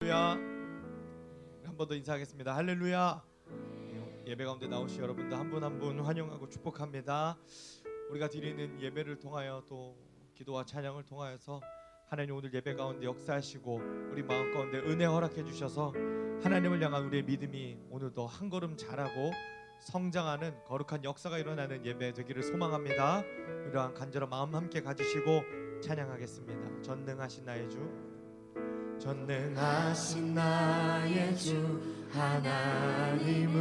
할렐루야. 한 번 더 인사하겠습니다. 할렐루야. 예배 가운데 나오신 여러분들 한 분 한 분 환영하고 축복합니다. 우리가 드리는 예배를 통하여 또 기도와 찬양을 통하여서 하나님 오늘 예배 가운데 역사하시고 우리 마음 가운데 은혜 허락해 주셔서 하나님을 향한 우리의 믿음이 오늘도 한 걸음 자라고 성장하는 거룩한 역사가 일어나는 예배 되기를 소망합니다. 이러한 간절한 마음 함께 가지시고 찬양하겠습니다. 전능하신 나의 주, 전능하신 나의 주 하나님은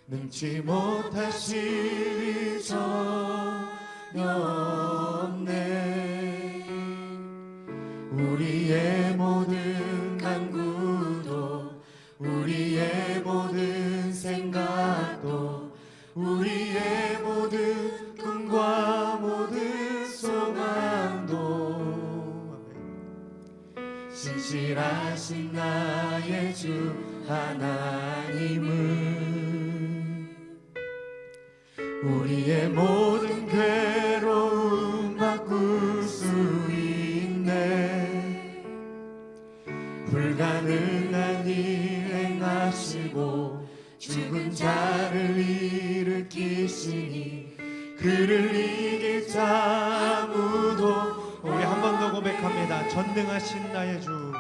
능치 못하실 일이 전혀 없네. 우리의 모든 간구도 우리의 모든 생각도 우리의 모든 꿈과 모든 소망도 신실하신 나의 주 하나님은 우리의 모든 괴로움 바꿀 수 있네. 불가능한 일 행하시고 죽은 자를 일으키시니 그를 이길 자 아무도. 우리 한 번 더 고백합니다. 전능하신 나의 주,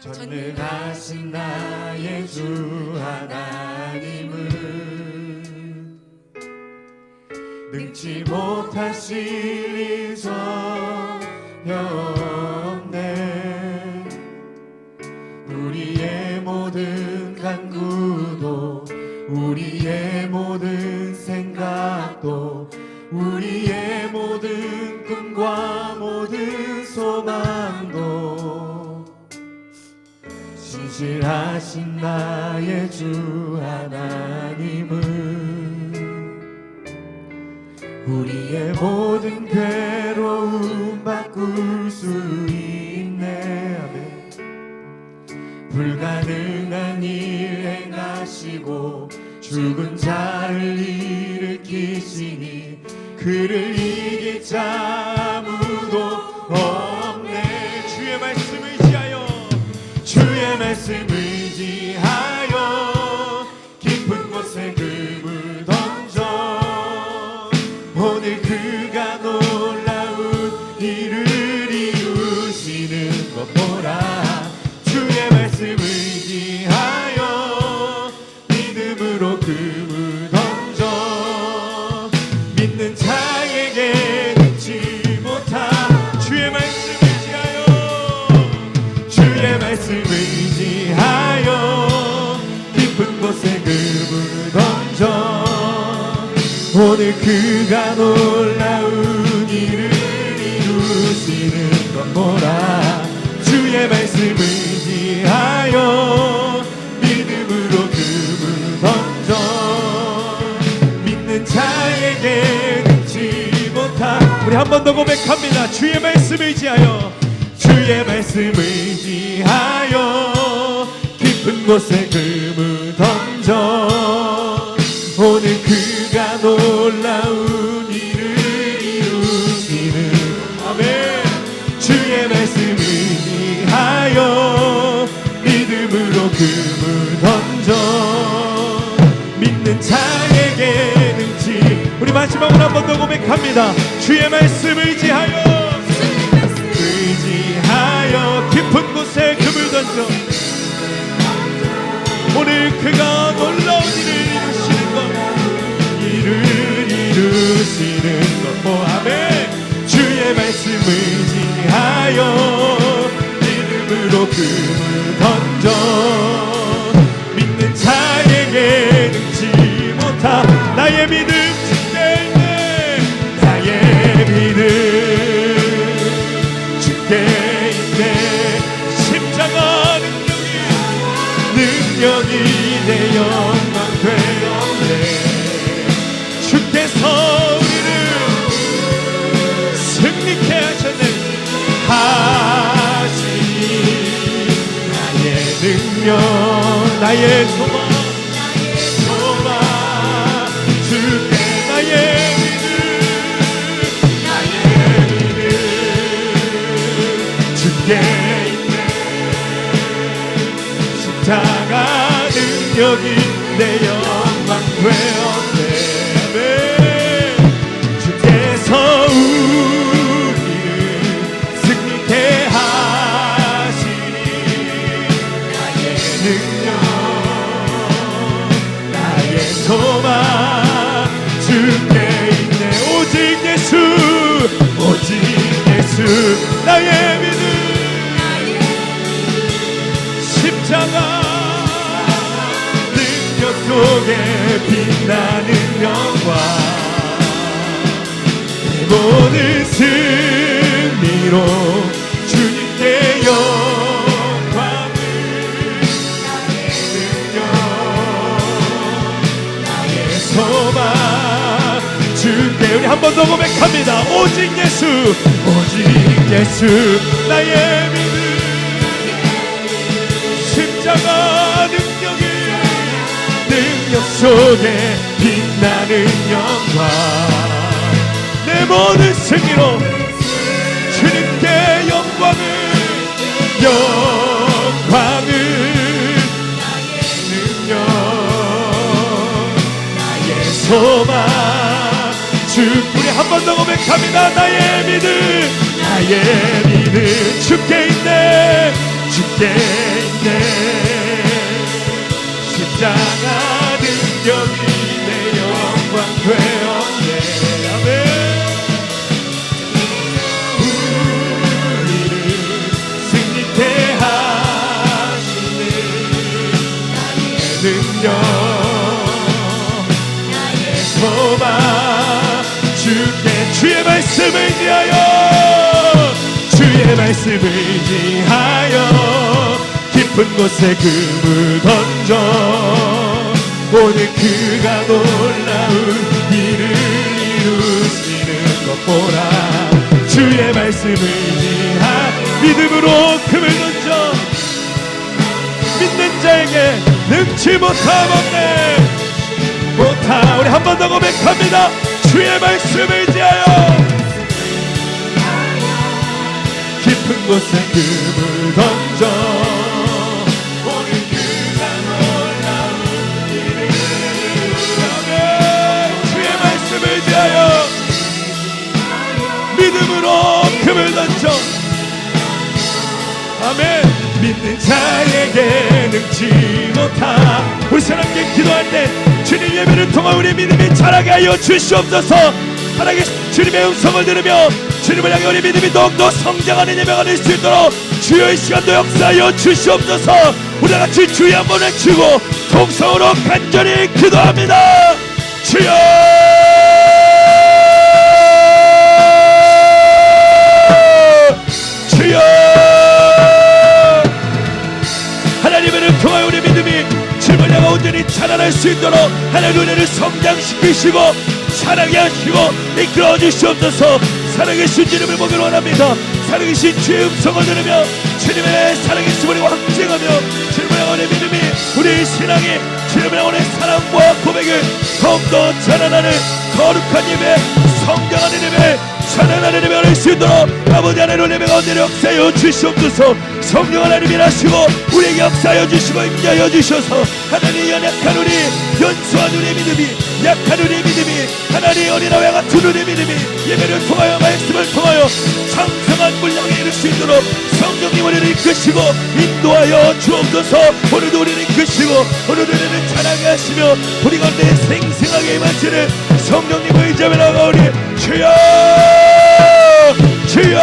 전능하신 나의 주 하나님은 능치 못하실 일 전혀 없네. 우리의 모든 간구도 우리의 모든 생각도 우리의 모든 꿈과 모든 소망도 신실하신 나의 주 하나님은 우리의 모든 괴로움 바꿀 수 있네. 아멘. 불가능한 일 행하시고 죽은 자를 일으키시니 그를 이길 자 아무도 없네. 주의 말씀 의지하여, 주의 말씀 의지하여 깊은 곳에 금을 던져 오늘 그가 놀라운 일을 이루시는 것 보라. 주의 말씀 의지하여 믿음으로 금을 던져 믿는 자에게 능치 못한. 주의 말씀 의지하여, 주의 말씀 의지하여 깊은 곳에 금을 던져 오늘 그가 놀라운 일을 이루시는 것 보라. 주의 말씀 의지하여 믿음으로 금을 던져 믿는 자에게 능치 못한. 우리 한 번 더 고백합니다. 주의 말씀 의지하여, 주의 말씀 의지하여 깊은 곳에 금을 던져 오늘 그가 놀라운 일을 이루시는. 아멘. 주의 말씀 의지하여 믿음으로 금을 던져 믿는 자에게 능치. 우리 마지막으로 한 번 더 고백합니다. 주의 말씀 의지하여, 의지하여 깊은 곳에 금을 던져 오늘 그가 놀라운 일을 이루시는 것, 일을 이루시는 것. 아멘. 주의 말씀 의지하여 믿음으로 금을 던져 믿는 자에게 능치 못한. 나의 믿음 주께 있네. 나의 믿음 주께 있네. 십자가 능력이 내 영광 되었네. 주께서 우리를 승리케 하셨네. 하시니 나의 능력 나의 소망 주께 나의 믿음 주께 있네. 십자가 능력이 내 영광 되었네. 아멘. 주께서 우리를 승리케 하시니 나의 능력 나의 소망 주께 있네. 오직 예수 오직 예수 나의 믿음 십자가 능력 속에 빛나는 영광 내 모든 승리로 주님께 영광을 나의 능력 나의 소망 주께 우리 한 번 더 고백합니다. 오직 예수 오직 예수 나의 믿음 십자가 능력 속에 빛나는 영광 내 모든 승리로 주님께 영광을 나의 능력 나의 소망 주 우리 한 번 더 고백합니다. 나의 믿음 주께 있네 주께 있네 십자가 능력이 내 영광 되었네. 아멘. 우리를 승리케 하시네. 나의 능력 나의 소망 주께 주의 말씀을 지하여 주의 말씀을 지하여 깊은 곳에 금을 던져 오늘 그가 놀라운 일을 이루시는 것 보라. 주의 말씀을 지하 믿음으로 금을 던져 믿는 자에게 능치 못함 없네. 못하 우리 한 번 더 고백합니다. 주의 말씀을 지하여 깊은 곳에 금을 던져 오늘 그가 놀라운 일을 이루네. 주의 말씀을 지하여 믿음으로 금을 던져 아멘. 믿는 자에게 능치 못하 우리 사람께 기도할 때 주님 예배를 통한 우리 믿음이 자라게 하여 주시옵소서. 살아계신 주님의 음성을 들으며 주님을 향해 우리 믿음이 더욱더 성장하는 예배가 될 수 있도록 주여 이 시간도 역사하여 주시옵소서. 우리 같이 주여 한번 외치고 통성으로 간절히 기도합니다. 주여 주여 하나님을 통하여 우리 믿음이 주님을 향해 온전히 자라날 수 있도록 하나님 은혜를 성장시키시고 사랑해 하시고 이끌어 주시옵소서. 살아계신 주님을 보기를 원합니다. 살아계신 주의 음성을 들으며 주님의 살아계심을 확증하며 주님을 향하는 믿음이 우리 신앙이 주님을 향하는 사랑과 고백을 더욱더 자라나는 거룩한 예배 성장하는 예배 찬양하는 예배가 될 수 있도록 아버지 하나님 예배 가운데 역사하여 주시옵소서. 성령 하나님 일하시고 우리에게 역사하여 주시고 임재하여 주셔서 하나님 연약한 우리 연소한 우리의 믿음이 약한 우리의 믿음이 하나님 어린아이와 같은 우리의 믿음이 예배를 통하여 말씀을 통하여 창성한 분량에 이룰 수 있도록 성령님 우리를 이끄시고 인도하여 주옵소서. 오늘도 우리를 이끄시고 오늘도 우리를 찬양하게 하시며 우리 가운데 생생하게 임하시는 성령님 의지하며 나아가오니 주여 주여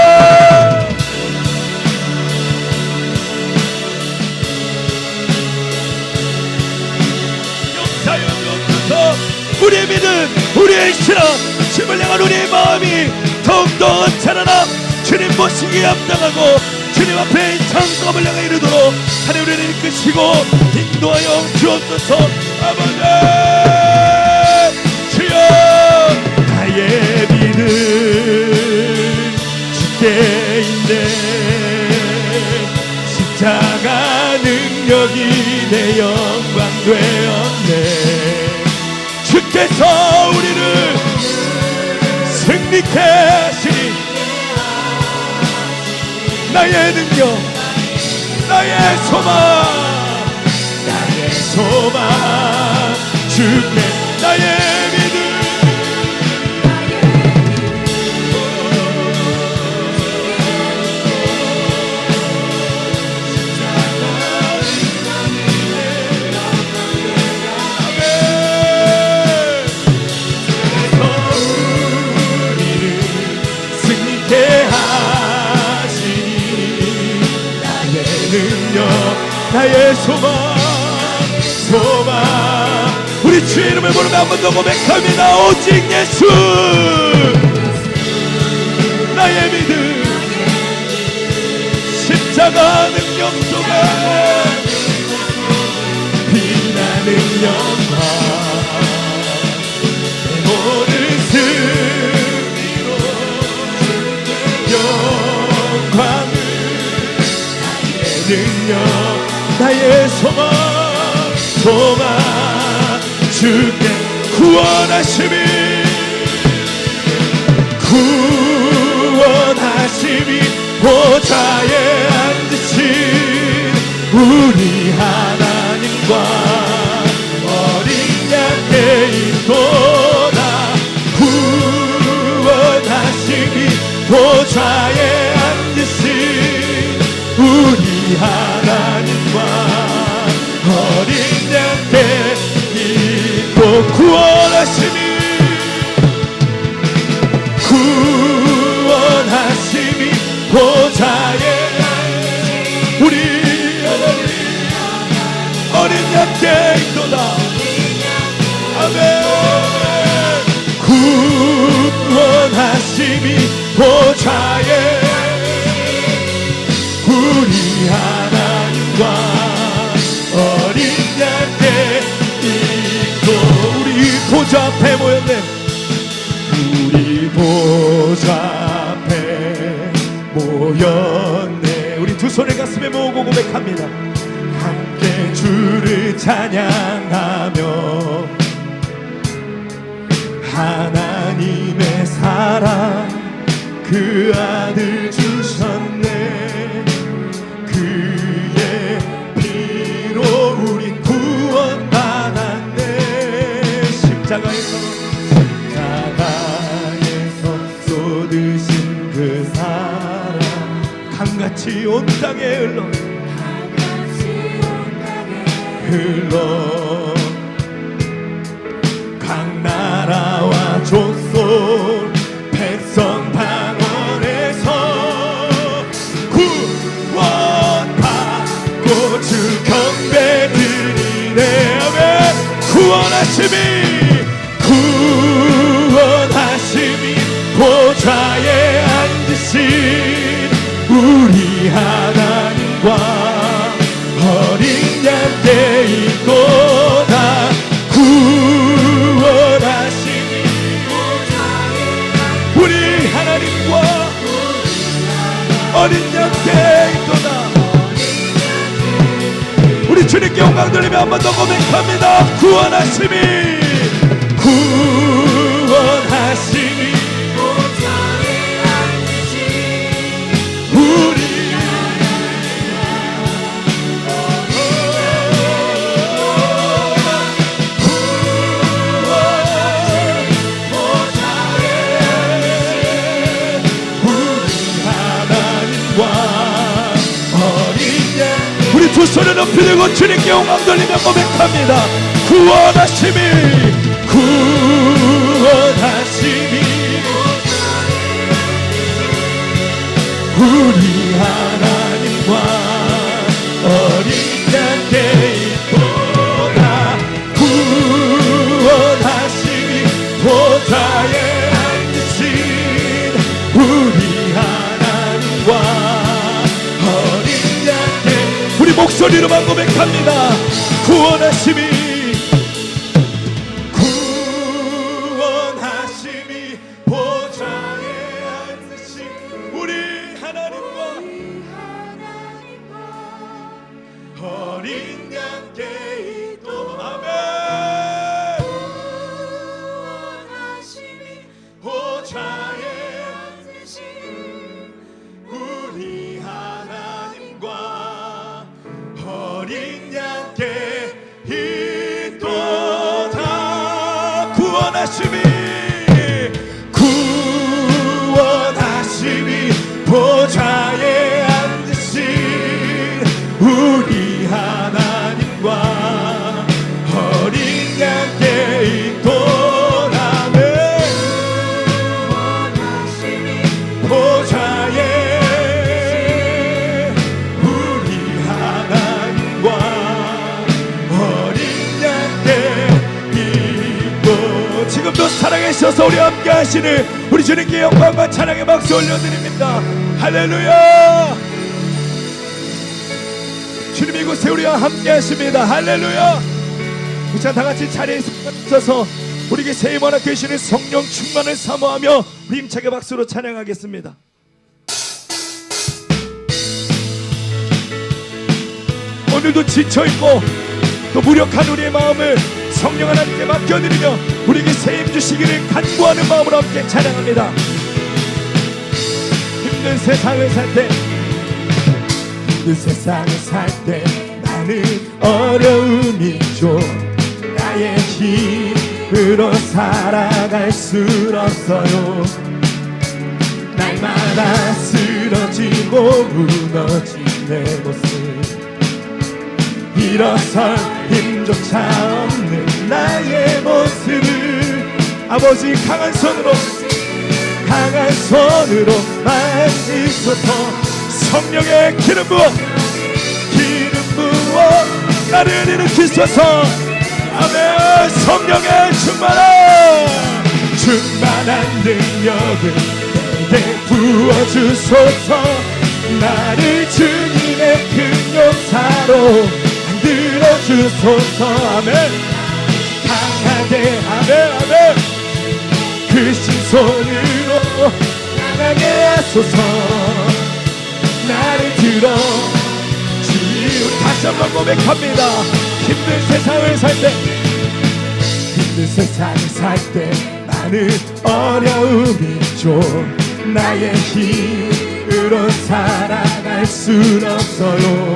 역사여 주옵소서. 우리의 믿음 우리의 신앙 주님을 향한 우리의 마음이 더욱더 자라나 주님 모시기에 합당하고 주님 앞에 창성함을 향해 이르도록 하나님 우리를 이끄시고 인도하여 주옵소서. 아버지 주여 나의 믿음 주께 있네. 십자가 능력이 내 영광 되었네. 주께서 우리를 승리케 하시니 나의 능력, 나의 소망, 나의 소망 주께 나의 믿음. 나의 소망, 소망. 우리 주의 이름을 부르며 한 번 더 고백합니다. 오직 예수 나의 믿음. 십자가 능력 속에 빛나는 영광, 내 모든 승리로 영광을, 나의 능력, 나의 소망, 소망 주께 구원하심이, 구원하심이 보좌에 앉으신 우리 하나님과 어린 양께 있도다. 구원하심이 보좌에 앉으신 우리 하나님과 어린 양께 있고, 구원하심이, 구원하심이 보좌에 우리 어린 양께 있도다. 아멘. 구원하심이 보좌에 우리 하나님과 어린 양께 있고, 우리 보좌 앞에 모였네. 우리 보좌 앞에 모였네. 우리 두 손을 가슴에 모으고 고백합니다. 함께 주를 찬양하며 하나님의 사랑 그 아들 주셨네. 그의 피로 우린 구원받았네. 십자가에서 쏟으신 그 사랑 강같이 온 땅에 흘러 각 나라와 족속 백성 방언에서 구원받고 주 경배 드리네. 아멘. 구원하심이, 구원하심이 보좌에 앉으신 우리 하나님과 어린 양께 있도다. 구원하심이 우리 하나님과 어린 양께 있도다. 우리 주님께 영광 돌리며 한 번 더 고백합니다. 구원하심이, 구원하심이 우리 우리 두 손을 높이 들고 주님께 영광 돌리며 고백합니다. 구원하심이, 구원하심이 우리 하나님과 어린 양께 있도다. 구원하심이 보좌에 앉으신 우리 하나님과 어린 양께, 우리 목소리로만 고백합니다. 구원하심이, 구원하심이 보좌에 앉으신 우리 하나님과 어린 양께 있도. 아멘. 구원하심이 보좌에 앉으신 우리 하나님 보좌에 앉으신 우리 하나님과 어린 양께 있도라네. 보좌에 우리 하나님과 어린 양께 있고. 지금도 살아계셔서 우리 함께 하시는 우리 주님께 영광과 찬양의 박수 올려드립니다. 할렐루야. 주님 이곳에 우리와 함께 하십니다. 할렐루야. 자, 다같이 자리에 서서 우리에게 새 힘 하나 계시는 성령 충만을 사모하며 우리 힘차게 박수로 찬양하겠습니다. 오늘도 지쳐있고 또 무력한 우리의 마음을 성령 하나님께 맡겨드리며 우리에게 새 힘 주시기를 간구하는 마음으로 함께 찬양합니다. 힘든 세상을 살 때, 힘든 세상을 살 때 나는 어려움이 있죠. 나의 힘으로 살아갈 수 없어요. 날마다 쓰러지고 무너진 내 모습, 일어설 힘조차 없는 나의 모습을 아버지 강한 손으로 만지소서. 성령의 기름 부어 나를 일으키소서. 아멘. 성령의 충만한 능력을 내게 부어주소서. 나를 주님의 큰 용사로 만들어주소서. 아멘. 강하게 아멘 그 신손으로 강하게 하소서. 나를 들어 주님. 다시 한번 고백합니다. 힘든 세상을 살 때 나는 어려움이 있죠. 나의 힘으로 살아갈 순 없어요.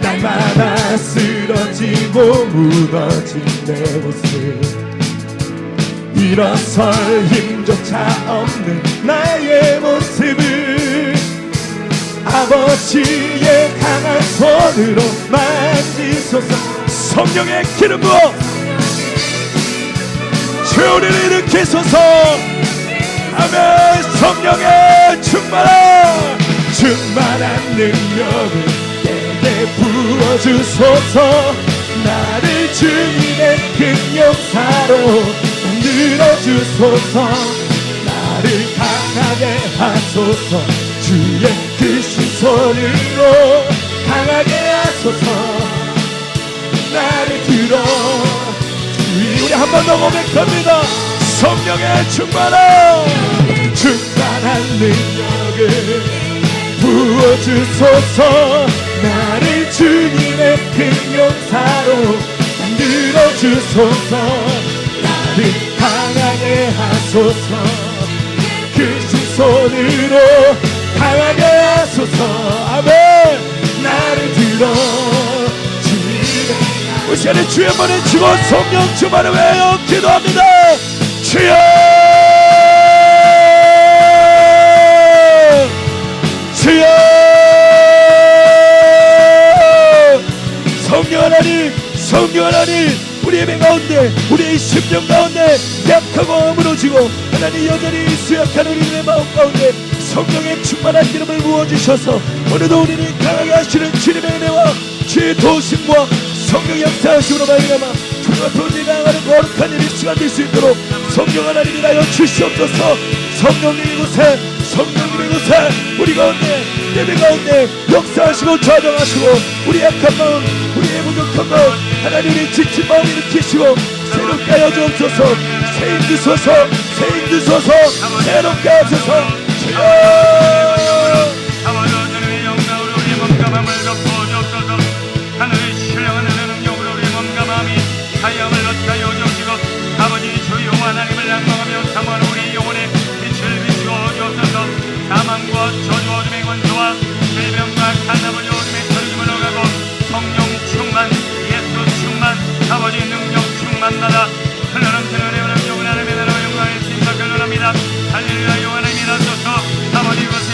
날마다 쓰러지고 무너진 내 모습, 일어설 힘조차 없는 나의 모습을 아버지의 강한 손으로 만지소서. 성령의 기름 부어 주를 일으키소서. 아멘. 성령의 충만한 능력을 내게 부어주소서. 나를 주님의 큰 용사로 만들어주소서. 나를 강하게 하소서. 주의 크신 손으로 강하게 하소서. 나를 들어 주의. 우리 한 번 더 고백합니다. 성령의 충만한 능력을 부어주소서. 나를 주님의 큰 용사로 만들어주소서. 나를 강하게 하소서. 크신 손으로 강하게 하소서. 아멘. 나를 들어 주님의. 우리 시간에 주의 번에 치고 성령 충만을 외워 기도합니다. 주여, 주여. 성령 하나님 우리의 배 가운데, 우리의 심령 가운데 약하고 무너지고 하나님 여전히 수약한 우리의 마음 가운데 성령의 충만한 기름을 부어주셔서 오늘도 우리를 강하게 하시는 주님의 은혜와 주의 도우심과 성령 역사하심으로 말미암아 주님과 돈이 나아가는 거룩한 일이 시간 될 수 있도록 성령 하나님이라여 주시옵소서. 성령님 이곳에 우리 가운데 예배 가운데 역사하시고 좌정하시고 우리 약한 마음, 우리의 부족한 마음 하나님의 지친 마음 일으키시고 새롭게 하여 주옵소서. 새 힘 주소서. 새롭게 하소서. 아버지의 영광으로 우리의 몸과 마음을 덮어주옵소서. 하늘의 신령한 능력으로 우리의 몸과 마음이 하염을 얻게 주옵시고 아버지 주 여호와 하나님을仰望하며 사모하는 우리 영혼에 빛을 비추어 주옵소서. 사망과 저주 어둠의 권세와 질병과 간암을 어둠의 터짐을 얻어가고 성령 충만, 예수 충만, 아버지 능력 충만나라. 흘러넘치는 은혜와 영원 하나님의 나라와 영광의 힘과 결론합니다. 할렐루야. 영원 하나님이 나소서. 아버지 이것을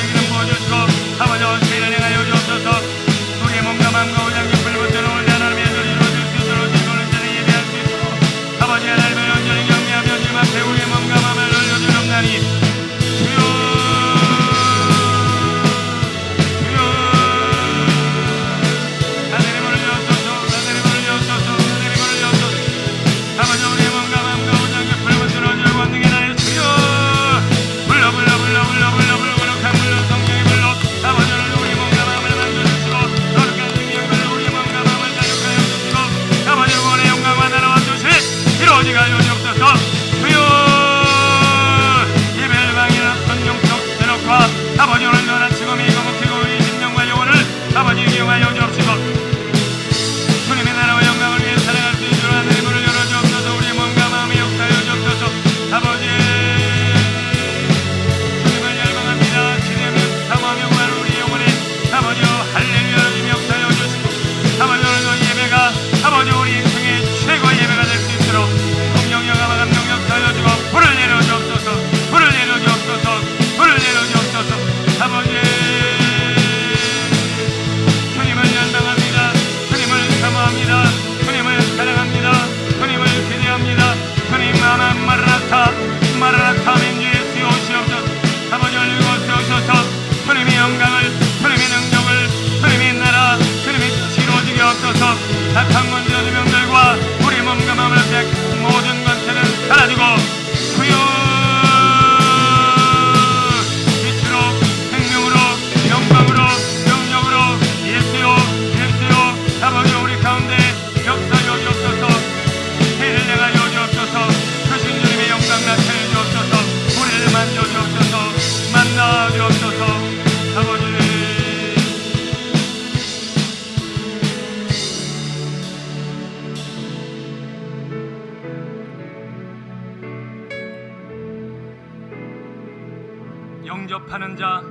영접하는 자,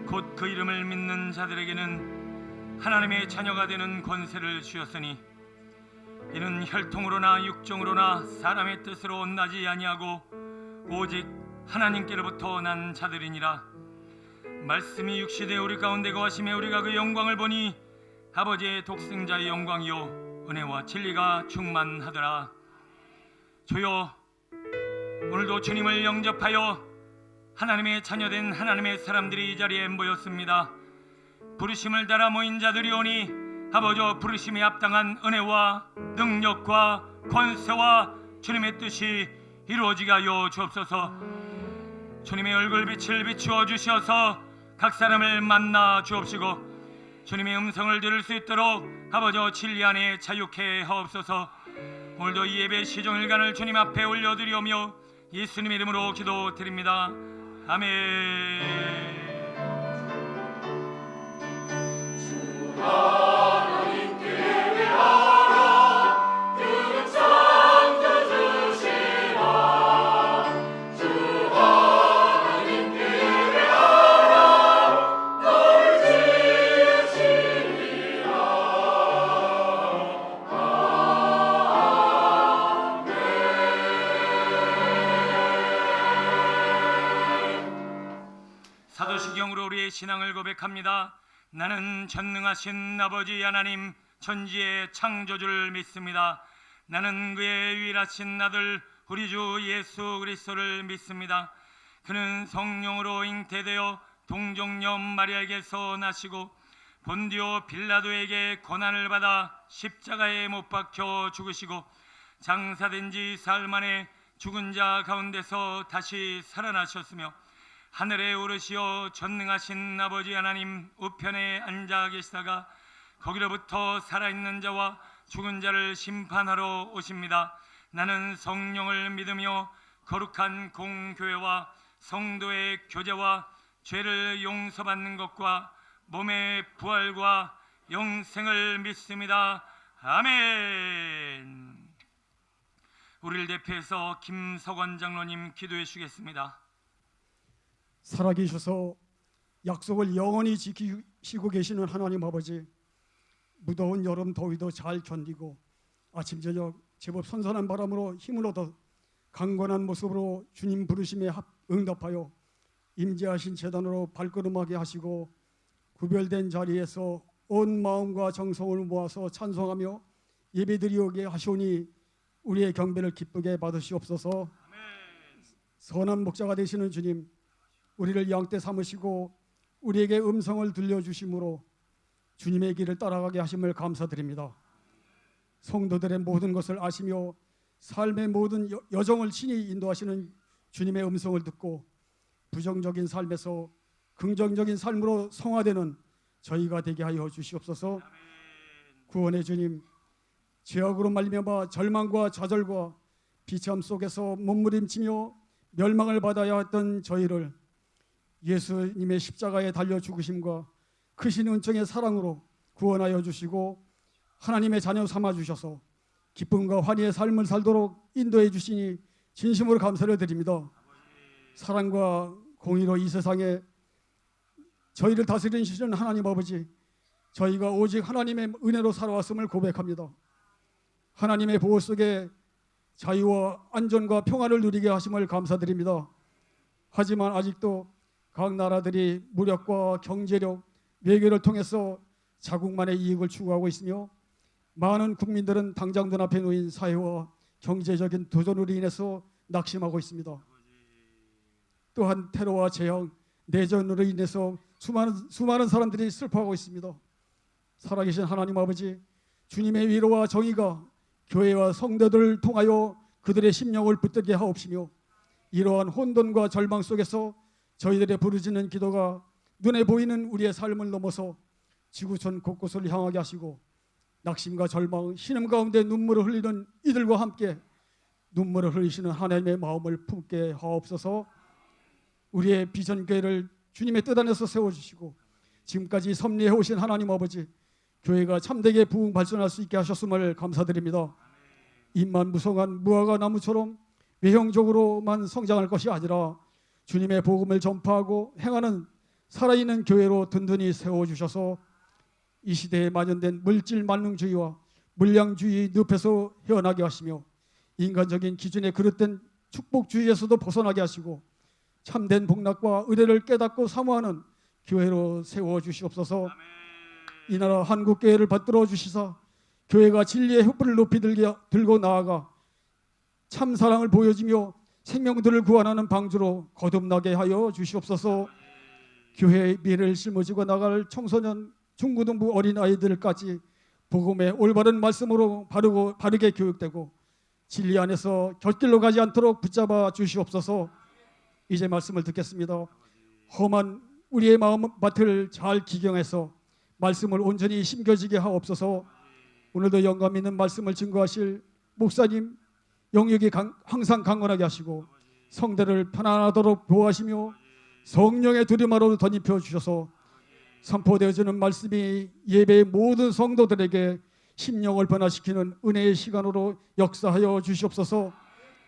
곧 그 이름을 믿는 자들에게는 하나님의 자녀가 되는 권세를 주셨으니 이는 혈통으로나 육정으로나 사람의 뜻으로 나지 아니하고 오직 하나님께로부터 난 자들이니라. 말씀이 육시되어 우리 가운데 거하심에 우리가 그 영광을 보니 아버지의 독생자의 영광이요 은혜와 진리가 충만하더라. 주여, 오늘도 주님을 영접하여 하나님의 자녀된 하나님의 사람들이 이 자리에 모였습니다. 부르심을 따라 모인 자들이오니 아버지 부르심에 합당한 은혜와 능력과 권세와 주님의 뜻이 이루어지게 하여 주옵소서. 주님의 얼굴빛을 비추어 주셔서 각 사람을 만나 주옵시고 주님의 음성을 들을 수 있도록 아버지 진리 안에 자유케 하옵소서. 오늘도 이 예배 시종일관을 주님 앞에 올려드리오며 예수님의 이름으로 기도드립니다. 아멘. 사도신경으로 우리의 신앙을 고백합니다. 나는 전능하신 아버지 하나님 천지의 창조주를 믿습니다. 나는 그의 유일하신 아들 우리 주 예수 그리스도를 믿습니다. 그는 성령으로 잉태되어 동정녀 마리아에게서 나시고 본디오 빌라도에게 고난을 받아 십자가에 못 박혀 죽으시고 장사된 지 사흘 만에 죽은 자 가운데서 다시 살아나셨으며 하늘에 오르시어 전능하신 아버지 하나님 우편에 앉아 계시다가 거기로부터 살아있는 자와 죽은 자를 심판하러 오십니다. 나는 성령을 믿으며 거룩한 공교회와 성도의 교제와 죄를 용서받는 것과 몸의 부활과 영생을 믿습니다. 아멘. 우리를 대표해서 김석원 장로님 기도해 주시겠습니다. 살아계셔서 약속을 영원히 지키시고 계시는 하나님 아버지, 무더운 여름 더위도 잘 견디고 아침 저녁 제법 선선한 바람으로 힘을 얻어 강건한 모습으로 주님 부르심에 응답하여 임재하신 제단으로 발걸음하게 하시고 구별된 자리에서 온 마음과 정성을 모아서 찬송하며 예배드리오게 하시오니 우리의 경배를 기쁘게 받으시옵소서. 선한 목자가 되시는 주님, 우리를 양떼 삼으시고 우리에게 음성을 들려주심으로 주님의 길을 따라가게 하심을 감사드립니다. 성도들의 모든 것을 아시며 삶의 모든 여정을 친히 인도하시는 주님의 음성을 듣고 부정적인 삶에서 긍정적인 삶으로 성화되는 저희가 되게 하여 주시옵소서. 구원의 주님, 죄악으로 말미암아 절망과 좌절과 비참 속에서 몸부림치며 멸망을 받아야 했던 저희를 예수님의 십자가에 달려 죽으심과 크신 은총의 사랑으로 구원하여 주시고 하나님의 자녀 삼아 주셔서 기쁨과 환희의 삶을 살도록 인도해 주시니 진심으로 감사를 드립니다. 사랑과 공의로 이 세상에 저희를 다스리시는 하나님 아버지, 저희가 오직 하나님의 은혜로 살아왔음을 고백합니다. 하나님의 보호 속에 자유와 안전과 평안을 누리게 하심을 감사드립니다. 하지만 아직도 각 나라들이 무력과 경제력, 외교를 통해서 자국만의 이익을 추구하고 있으며 많은 국민들은 당장 눈앞에 놓인 사회와 경제적인 도전으로 인해서 낙심하고 있습니다. 또한 테러와 재앙, 내전으로 인해서 수많은 사람들이 슬퍼하고 있습니다. 살아계신 하나님 아버지, 주님의 위로와 정의가 교회와 성도들을 통하여 그들의 심령을 붙들게 하옵시며 이러한 혼돈과 절망 속에서 저희들의 부르짖는 기도가 눈에 보이는 우리의 삶을 넘어서 지구촌 곳곳을 향하게 하시고 낙심과 절망, 신음 가운데 눈물을 흘리는 이들과 함께 눈물을 흘리시는 하나님의 마음을 품게 하옵소서. 우리의 비전교회를 주님의 뜻 안에서 세워주시고 지금까지 섭리해 오신 하나님 아버지, 교회가 참되게 부흥 발전할 수 있게 하셨음을 감사드립니다. 입만 무성한 무화과 나무처럼 외형적으로만 성장할 것이 아니라 주님의 복음을 전파하고 행하는 살아있는 교회로 든든히 세워주셔서 이 시대에 만연된 물질 만능주의와 물량주의 늪에서 헤어나게 하시며 인간적인 기준에 그릇된 축복주의에서도 벗어나게 하시고 참된 복락과 의례를 깨닫고 사모하는 교회로 세워주시옵소서. 이 나라 한국교회를 받들어 주시사 교회가 진리의 횃불을 높이 들고 나아가 참사랑을 보여주며 생명들을 구원하는 방주로 거듭나게 하여 주시옵소서. 교회의 미래를 짊어지고 나갈 청소년, 중고등부 어린아이들까지 복음의 올바른 말씀으로 바르게 교육되고 진리 안에서 곁길로 가지 않도록 붙잡아 주시옵소서. 이제 말씀을 듣겠습니다. 험한 우리의 마음밭을 잘 기경해서 말씀을 온전히 심겨지게 하옵소서. 오늘도 영감 있는 말씀을 증거하실 목사님 영역이 항상 강건하게 하시고 성대를 편안하도록 보호하시며 성령의 두림하로 덧입혀 주셔서 선포되어지는 말씀이 예배의 모든 성도들에게 심령을 변화시키는 은혜의 시간으로 역사하여 주시옵소서.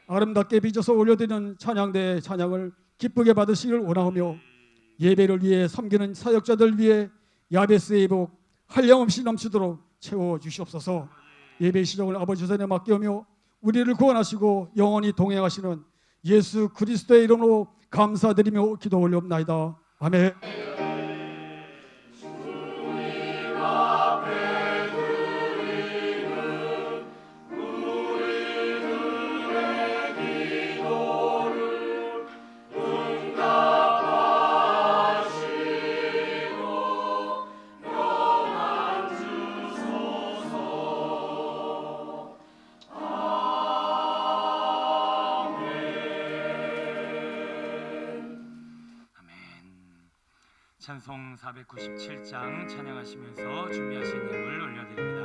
아름답게 빚어서 올려드리는 찬양대의 찬양을 기쁘게 받으시길 원하오며 예배를 위해 섬기는 사역자들 위해 야베스의 복 한량없이 넘치도록 채워주시옵소서. 예배 시정을 아버지 손에 맡기오며 우리를 구원하시고 영원히 동행하시는 예수 그리스도의 이름으로 감사드리며 기도 올리옵나이다. 아멘. 찬송 497장 찬양하시면서 준비하신 예물 올려드립니다.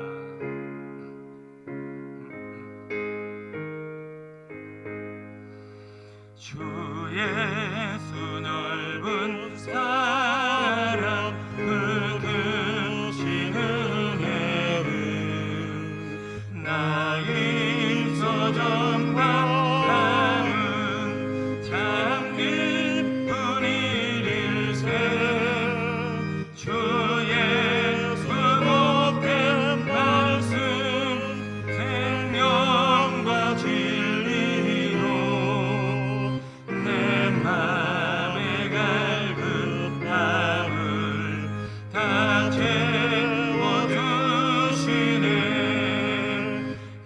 주 예수 넓은 사랑 그 크신 은혜를 나 일서 전파하는 참 깊은 일일세. 주 예수 복된 말씀 생명과 진리로 내 맘에 갈급함을 다 채워주시네.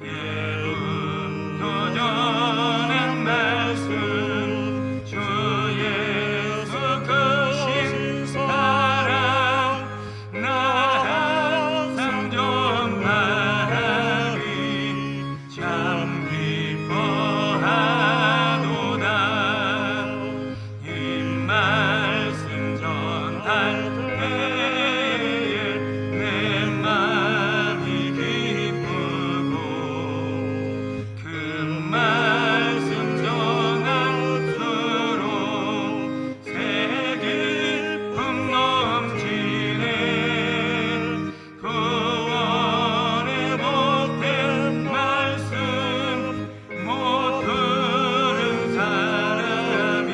예음도 전한 말씀 주 예수 크신 사랑 나 항상 전하리 참 기뻐하도다. 이 말씀 전할 때에 내 마음이 기쁘고 그 말씀 전할수록 새 기쁨 넘치네. 구원의 복된 말씀 못 들은 사람이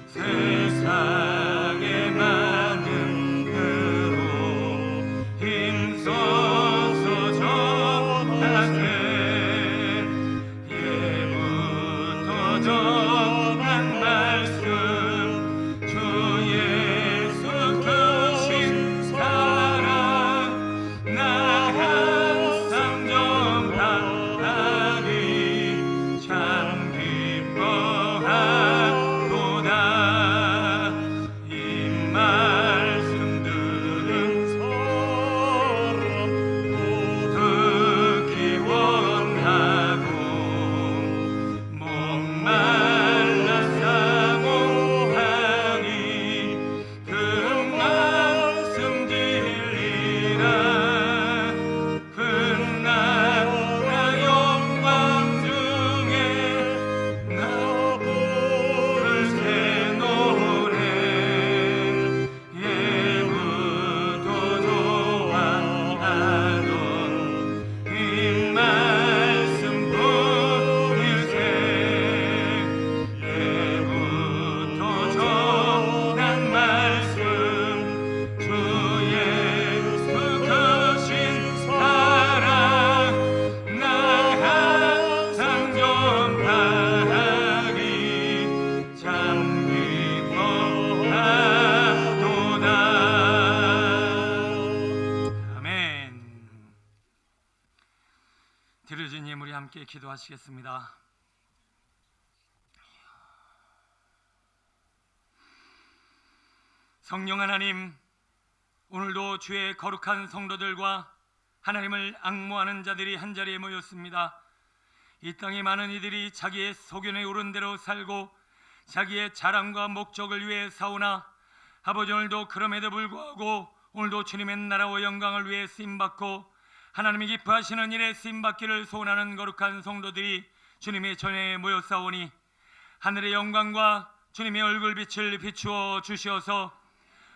세상에 많은 함께 기도하시겠습니다. 성령 하나님, 오늘도 주의 거룩한 성도들과 하나님을 앙모하는 자들이 한자리에 모였습니다. 이 땅의 많은 이들이 자기의 소견에 오른 대로 살고 자기의 자랑과 목적을 위해 싸우나 아버지, 오늘도 그럼에도 불구하고 오늘도 주님의 나라와 영광을 위해 쓰임받고 하나님이 기뻐하시는 일에 쓰임받기를 소원하는 거룩한 성도들이 주님의 전에 모였사오니 하늘의 영광과 주님의 얼굴빛을 비추어 주시어서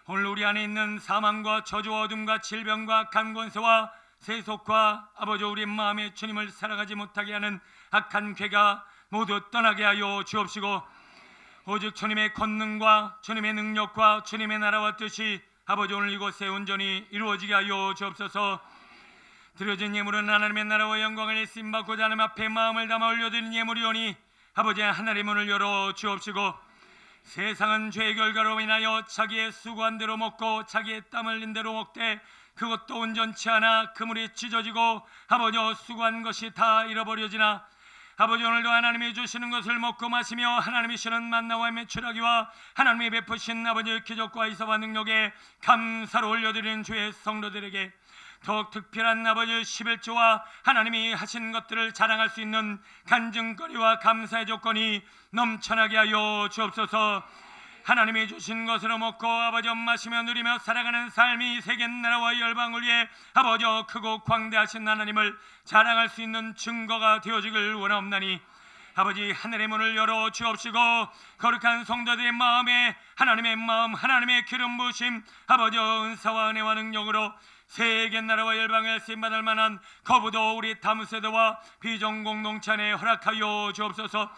오늘 우리 안에 있는 사망과 저주와 어둠과 질병과 간권세와 세속과 아버지 우리 마음에 주님을 살아가지 못하게 하는 악한 괴가 모두 떠나게 하여 주옵시고 오직 주님의 권능과 주님의 능력과 주님의 나라와 뜻이 아버지 오늘 이곳에 온전히 이루어지게 하여 주옵소서. 드려진 예물은 하나님의 나라와 영광을 쓰임받고자 하는 앞에 마음을 담아 올려드린 예물이오니 아버지 하늘의 문을 열어 주옵시고 세상은 죄의 결과로 인하여 자기의 수고한 대로 먹고 자기의 땀 흘린 대로 먹되 그것도 온전치 않아 그물이 찢어지고 아버지 수고한 것이 다 잃어버려지나 아버지 오늘도 하나님이 주시는 것을 먹고 마시며 하나님이 주시는 만나와 매출하기와 하나님이 베푸신 아버지의 기적과 이서와 능력에 감사로 올려드리는 주의 성도들에게 더욱 특별한 아버지의 11조와 하나님이 하신 것들을 자랑할 수 있는 간증거리와 감사의 조건이 넘쳐나게 하여 주옵소서. 하나님이 주신 것으로 먹고 아버지 마시며 누리며 살아가는 삶이 세계 나라와 열방을 위해 아버지 크고 광대하신 하나님을 자랑할 수 있는 증거가 되어지길 원하옵나니 아버지 하늘의 문을 열어 주옵시고 거룩한 성도들의 마음에 하나님의 마음 하나님의 기름 부으심 아버지 은사와 은혜와 능력으로 세계 나라와 열방에 쓰임받을 만한 거부도 우리 다무세대와 비전공동체 안에 허락하여 주옵소서.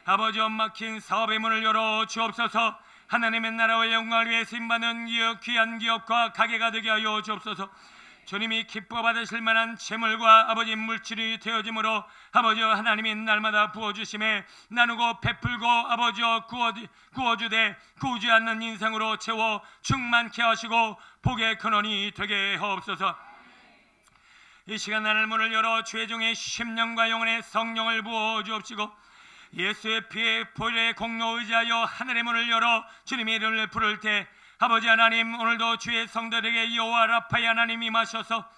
아버지 막힌 사업의 문을 열어 주옵소서. 하나님의 나라와 영광을 위해 쓰임받는 귀한 기업과 가게가 되게 하여 주옵소서. 주님이 기뻐 받으실 만한 재물과 아버지 물질이 되어짐으로 아버지 하나님이 날마다 부어주심에 나누고 베풀고 아버지 구워주되 구우지 않는 인생으로 채워 충만케 하시고 복의 근원이 되게 하옵소서. 이 시간 나를 문을 열어 주의 종의 심령과 영혼의 성령을 부어 주옵시고 예수의 피에 보혈의 공로 의지하여 하늘의 문을 열어 주님의 이름을 부를 때 아버지 하나님 오늘도 주의 성도들에게 여호와 라파의 하나님이 임하셔서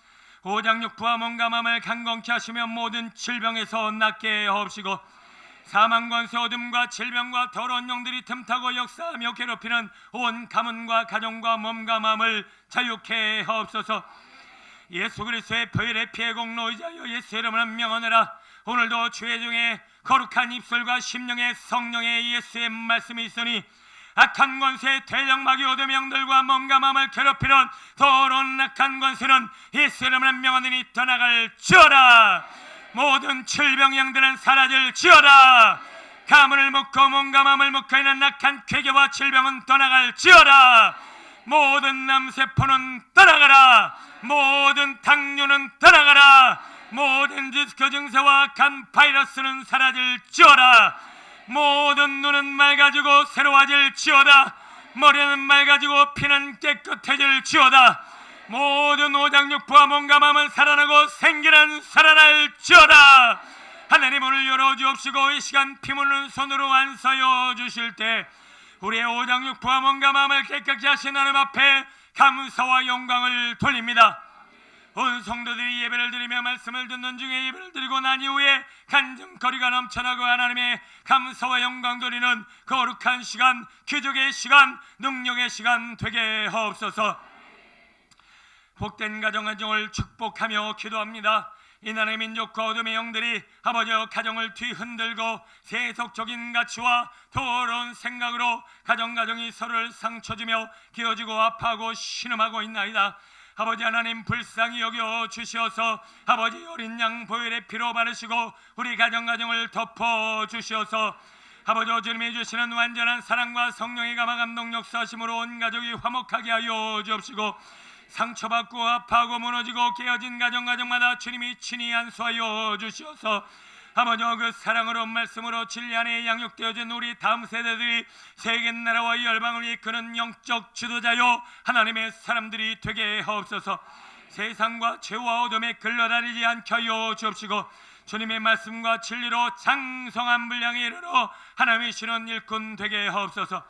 오장육부와 몸과 마음을 강건케 하시며 모든 질병에서 낫게 하옵시고 사망 권세 어둠과 질병과 더러운 영들이 틈타고 역사하며 괴롭히는 온 가문과 가정과 몸과 마음을 자유케 하옵소서. 예수 그리스도의 보혈의 피의 공로 의지하여 예수의 이름을 명하노라. 오늘도 주의 중에 거룩한 입술과 심령의 성령의 예수의 말씀이 있으니 악한 권세 대적마귀 어둠의 영들과 몸과 마음을 괴롭히는 더러운 악한 권세는 예수의 이름을 명하노니 떠나갈지어다. 모든 질병 영들은 사라질지어다. 가문을 묶고 몸과 마음을 묶어 있는 악한 괴계와 질병은 떠나갈지어다. 모든 남세포는 떠나가라. 모든 당뇨는 떠나가라. 모든 디스크 증세와 간 바이러스는 사라질지어다. 모든 눈은 맑아지고 새로워질지어다. 머리는 맑아지고 피는 깨끗해질지어다. 모든 오장육부와 몸과 마음은 살아나고 생기는 살아날지어다. 하나님 문을 열어주옵시고 이 시간 피묻는 손으로 안서여 주실 때 우리의 오장육부와 몸과 마음을 깨끗이 하신 하나님 앞에 감사와 영광을 돌립니다. 온 성도들이 예배를 드리며 말씀을 듣는 중에 예배를 드리고 난 이후에 간증거리가 넘쳐나고 하나님의 감사와 영광 돌리는 거룩한 시간, 기적의 시간, 능력의 시간 되게 하옵소서. 복된 가정을 축복하며 기도합니다. 이 나라의 민족과 어둠의 영들이 아버지 가정을 뒤흔들고 세속적인 가치와 더러운 생각으로 가정이 서로를 상처주며 기어지고 아파하고 신음하고 있나이다. 아버지 하나님 불쌍히 여겨 주시어서 아버지 어린 양 보혈의 피로 바르시고 우리 가정을 덮어 주시어서 아버지 주님이 주시는 완전한 사랑과 성령의 감화 감동 역사하심으로 온 가족이 화목하게 하여 주옵시고 상처받고 아파하고 무너지고 깨어진 가정마다 주님이 친히 안수하여 주시어서 아버지 그 사랑으로 말씀으로 진리 안에 양육되어진 우리 다음 세대들이 세계 나라와 열방을 이끄는 영적 지도자요 하나님의 사람들이 되게 하옵소서. 세상과 죄와 어둠에 끌려다니지 않게 하여 주옵시고 주님의 말씀과 진리로 장성한 분량에 이르러 하나님의 신원 일꾼 되게 하옵소서.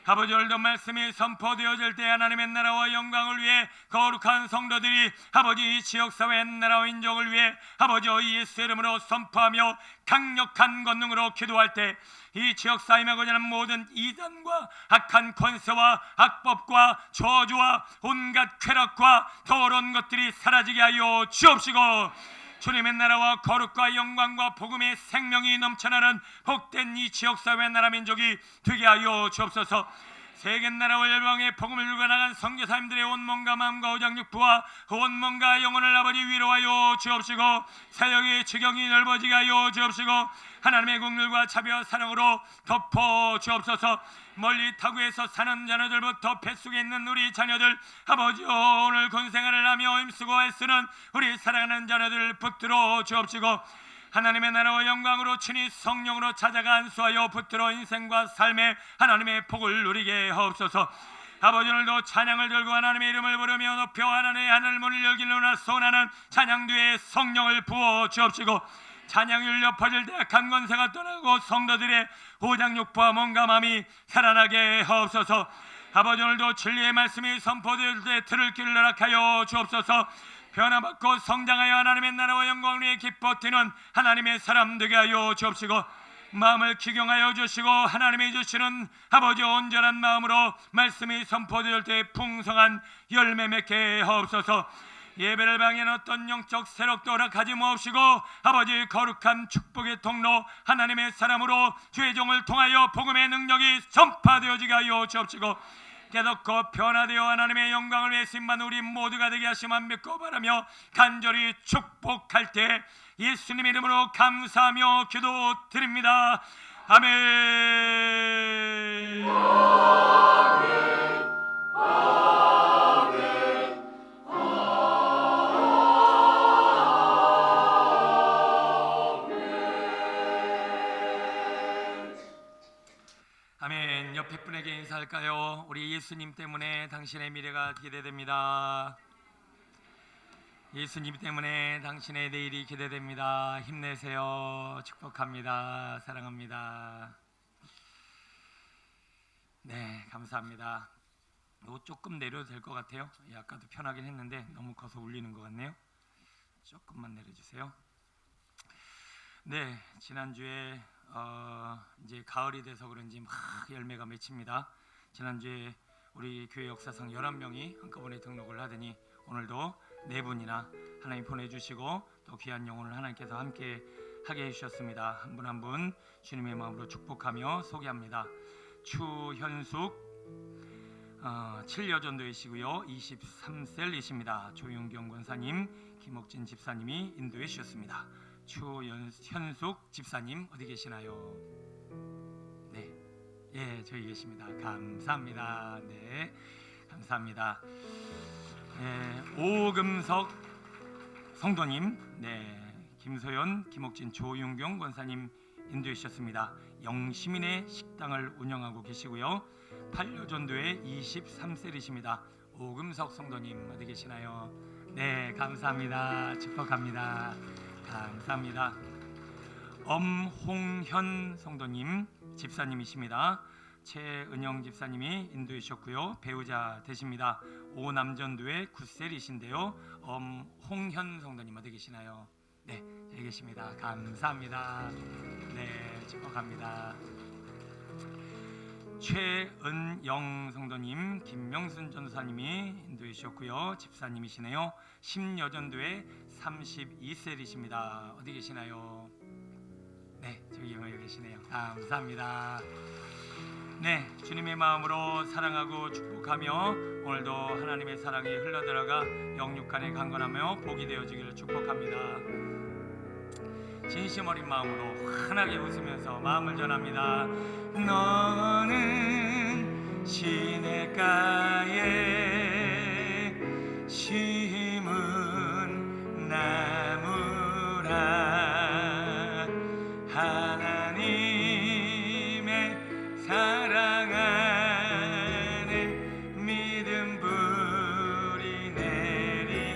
아버지, 오늘도 말씀이 선포되어질 때 하나님의 나라와 영광을 위해 거룩한 성도들이 아버지 이 지역사회의 나라와 인종을 위해 아버지 예수 이름으로 선포하며 강력한 권능으로 기도할 때 이 지역사회에 거주하는 모든 이단과 악한 권세와 악법과 저주와 온갖 쾌락과 더러운 것들이 사라지게 하여 주옵시고, 주님의 나라와 거룩과 영광과 복음의 생명이 넘쳐나는 복된 이 지역사회 나라 민족이 되게 하여 주옵소서. 세계 나라와 열방의 복음을 들고 나간 선교사님들의 온 몸과 마음과 오장육부와 온 몸과 영혼을 아버지 위로하여 주옵시고, 사역의 지경이 넓어지게 하여 주옵시고, 하나님의 국률과 자비와 사랑으로 덮어 주옵소서. 멀리 타국에서 사는 자녀들부터 뱃속에 있는 우리 자녀들 아버지 오늘 군생활을 하며 힘쓰고 애쓰는 우리 사랑하는 자녀들을 붙들어 주옵시고, 하나님의 나라와 영광으로 친히 성령으로 찾아가 안수하여 붙들어 인생과 삶의 하나님의 복을 누리게 하옵소서. 아버지, 오늘도 찬양을 들고 하나님의 이름을 부르며 높여 하나님의 하늘 문을 열기로 소원하는 찬양 뒤에 성령을 부어 주옵시고, 찬양이 울려 퍼질 때 악한 권세가 떠나고 성도들의 오장육부와 몸과 마음이 살아나게 하옵소서. 아버지, 오늘도 진리의 말씀이 선포될 때 들을 길을 허락하여 주옵소서. 변화받고 성장하여 하나님의 나라와 영광을 위해 기뻐 뛰는 하나님의 사람 되게 하여 주옵시고, 마음을 기경하여 주시고 하나님이 주시는 아버지 온전한 마음으로 말씀이 선포될 때 풍성한 열매 맺게 하옵소서. 예배를 방해하는 어떤 영적 세력도 허락하지 마옵시고, 아버지 거룩한 축복의 통로 하나님의 사람으로 주의 종을 통하여 복음의 능력이 전파되어지게 하여 주옵시고, 깨닫고 변화되어 하나님의 영광을 위해 쓰임받는 우리 모두가 되게 하시면 믿고 바라며 간절히 축복할 때 예수님 이름으로 감사하며 기도드립니다. 아멘. 아멘. 옆에 분에게 인사할까요? 우리 예수님 때문에 당신의 미래가 기대됩니다. 예수님 때문에 당신의 내일이 기대됩니다. 힘내세요. 축복합니다. 사랑합니다. 네, 감사합니다. 옷 조금 내려도 될 것 같아요. 아까도 편하긴 했는데 너무 커서 울리는 것 같네요. 조금만 내려주세요. 네, 지난주에 이제 가을이 돼서 그런지 막 열매가 맺힙니다. 지난주에 우리 교회 역사상 11명이 한꺼번에 등록을 하더니 오늘도 4분이나 하나님 보내주시고 또 귀한 영혼을 하나님께서 함께 하게 해주셨습니다. 한 분 한 분 주님의 마음으로 축복하며 소개합니다. 추현숙 7여전도이시고요. 23셀이십니다. 조윤경 권사님, 김옥진 집사님이 인도해 주셨습니다. 추현숙 집사님 어디 계시나요? 네, 예, 저기 계십니다. 감사합니다. 네, 감사합니다. 네, 오금석 성도님, 네, 김소연, 김옥진, 조윤경 권사님 인도해 주셨습니다. 영시민의 식당을 운영하고 계시고요. 8여전도의 23셀이십니다. 오금석 성도님 어디 계시나요? 네, 감사합니다. 축복합니다. 감사합니다. 엄홍현 성도님 집사님이십니다. 최은영 집사님이 인도해 주셨고요. 배우자 되십니다. 오남전도의 9셀이신데요. 엄홍현 성도님 어디 계시나요? 네, 여기 계십니다. 감사합니다. 네, 축복합니다. 최은영 성도님, 김명순 전사님이 인도해 주셨고요. 집사님이시네요. 10여전도의 32셀이십니다. 어디 계시나요? 네, 저기 계시네요. 감사합니다. 네, 주님의 마음으로 사랑하고 축복하며 오늘도 하나님의 사랑이 흘러들어가 영육간에 강건하며 복이 되어지기를 축복합니다. 진심 어린 마음으로 환하게 웃으면서 마음을 전합니다. 너는 시냇가에 심은 나무라 하나님의 사랑 안에 믿음 불이 내리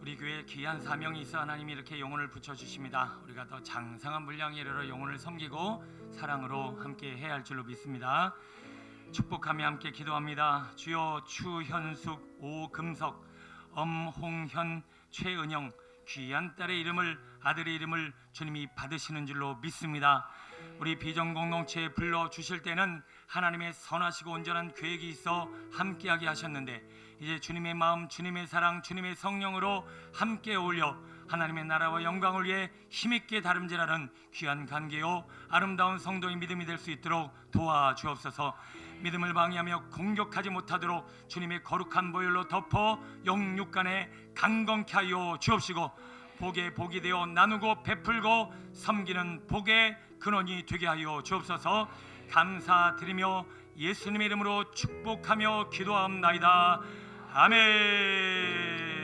우리 교회에 귀한 사명이 있어 하나님이 이렇게 영혼을 붙여주십니다. 우리가 더 장성한 분량에 이르러 영혼을 섬기고 사랑으로 함께 해야 할 줄로 믿습니다. 축복하며 함께 기도합니다. 주여, 추현숙, 오금석, 엄홍현, 최은영 귀한 딸의 이름을, 아들의 이름을 주님이 받으시는 줄로 믿습니다. 우리 비전공동체에 불러주실 때는 하나님의 선하시고 온전한 계획이 있어 함께하게 하셨는데 이제 주님의 마음, 주님의 사랑, 주님의 성령으로 함께 어울려 하나님의 나라와 영광을 위해 힘있게 다름질하는 귀한 관계요 아름다운 성도의 믿음이 될 수 있도록 도와주옵소서. 믿음을 방해하며 공격하지 못하도록 주님의 거룩한 보혈로 덮어 영육간에 강건케 하여 주옵시고 복에 복이 되어 나누고 베풀고 섬기는 복의 근원이 되게 하여 주옵소서. 감사드리며 예수님의 이름으로 축복하며 기도하옵나이다. 아멘.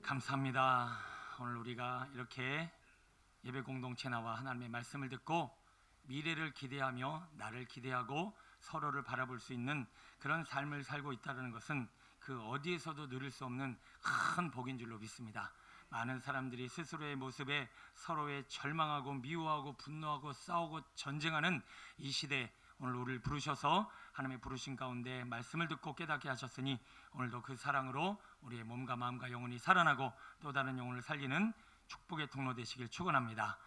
감사합니다. 오늘 우리가 이렇게 예배 공동체 나와 하나님의 말씀을 듣고 미래를 기대하며 나를 기대하고 서로를 바라볼 수 있는 그런 삶을 살고 있다는 것은 그 어디에서도 누릴 수 없는 큰 복인 줄로 믿습니다. 많은 사람들이 스스로의 모습에 서로의 절망하고 미워하고 분노하고 싸우고 전쟁하는 이 시대, 오늘 우리를 부르셔서 하나님의 부르신 가운데 말씀을 듣고 깨닫게 하셨으니 오늘도 그 사랑으로 우리의 몸과 마음과 영혼이 살아나고 또 다른 영혼을 살리는 축복의 통로 되시길 축원합니다.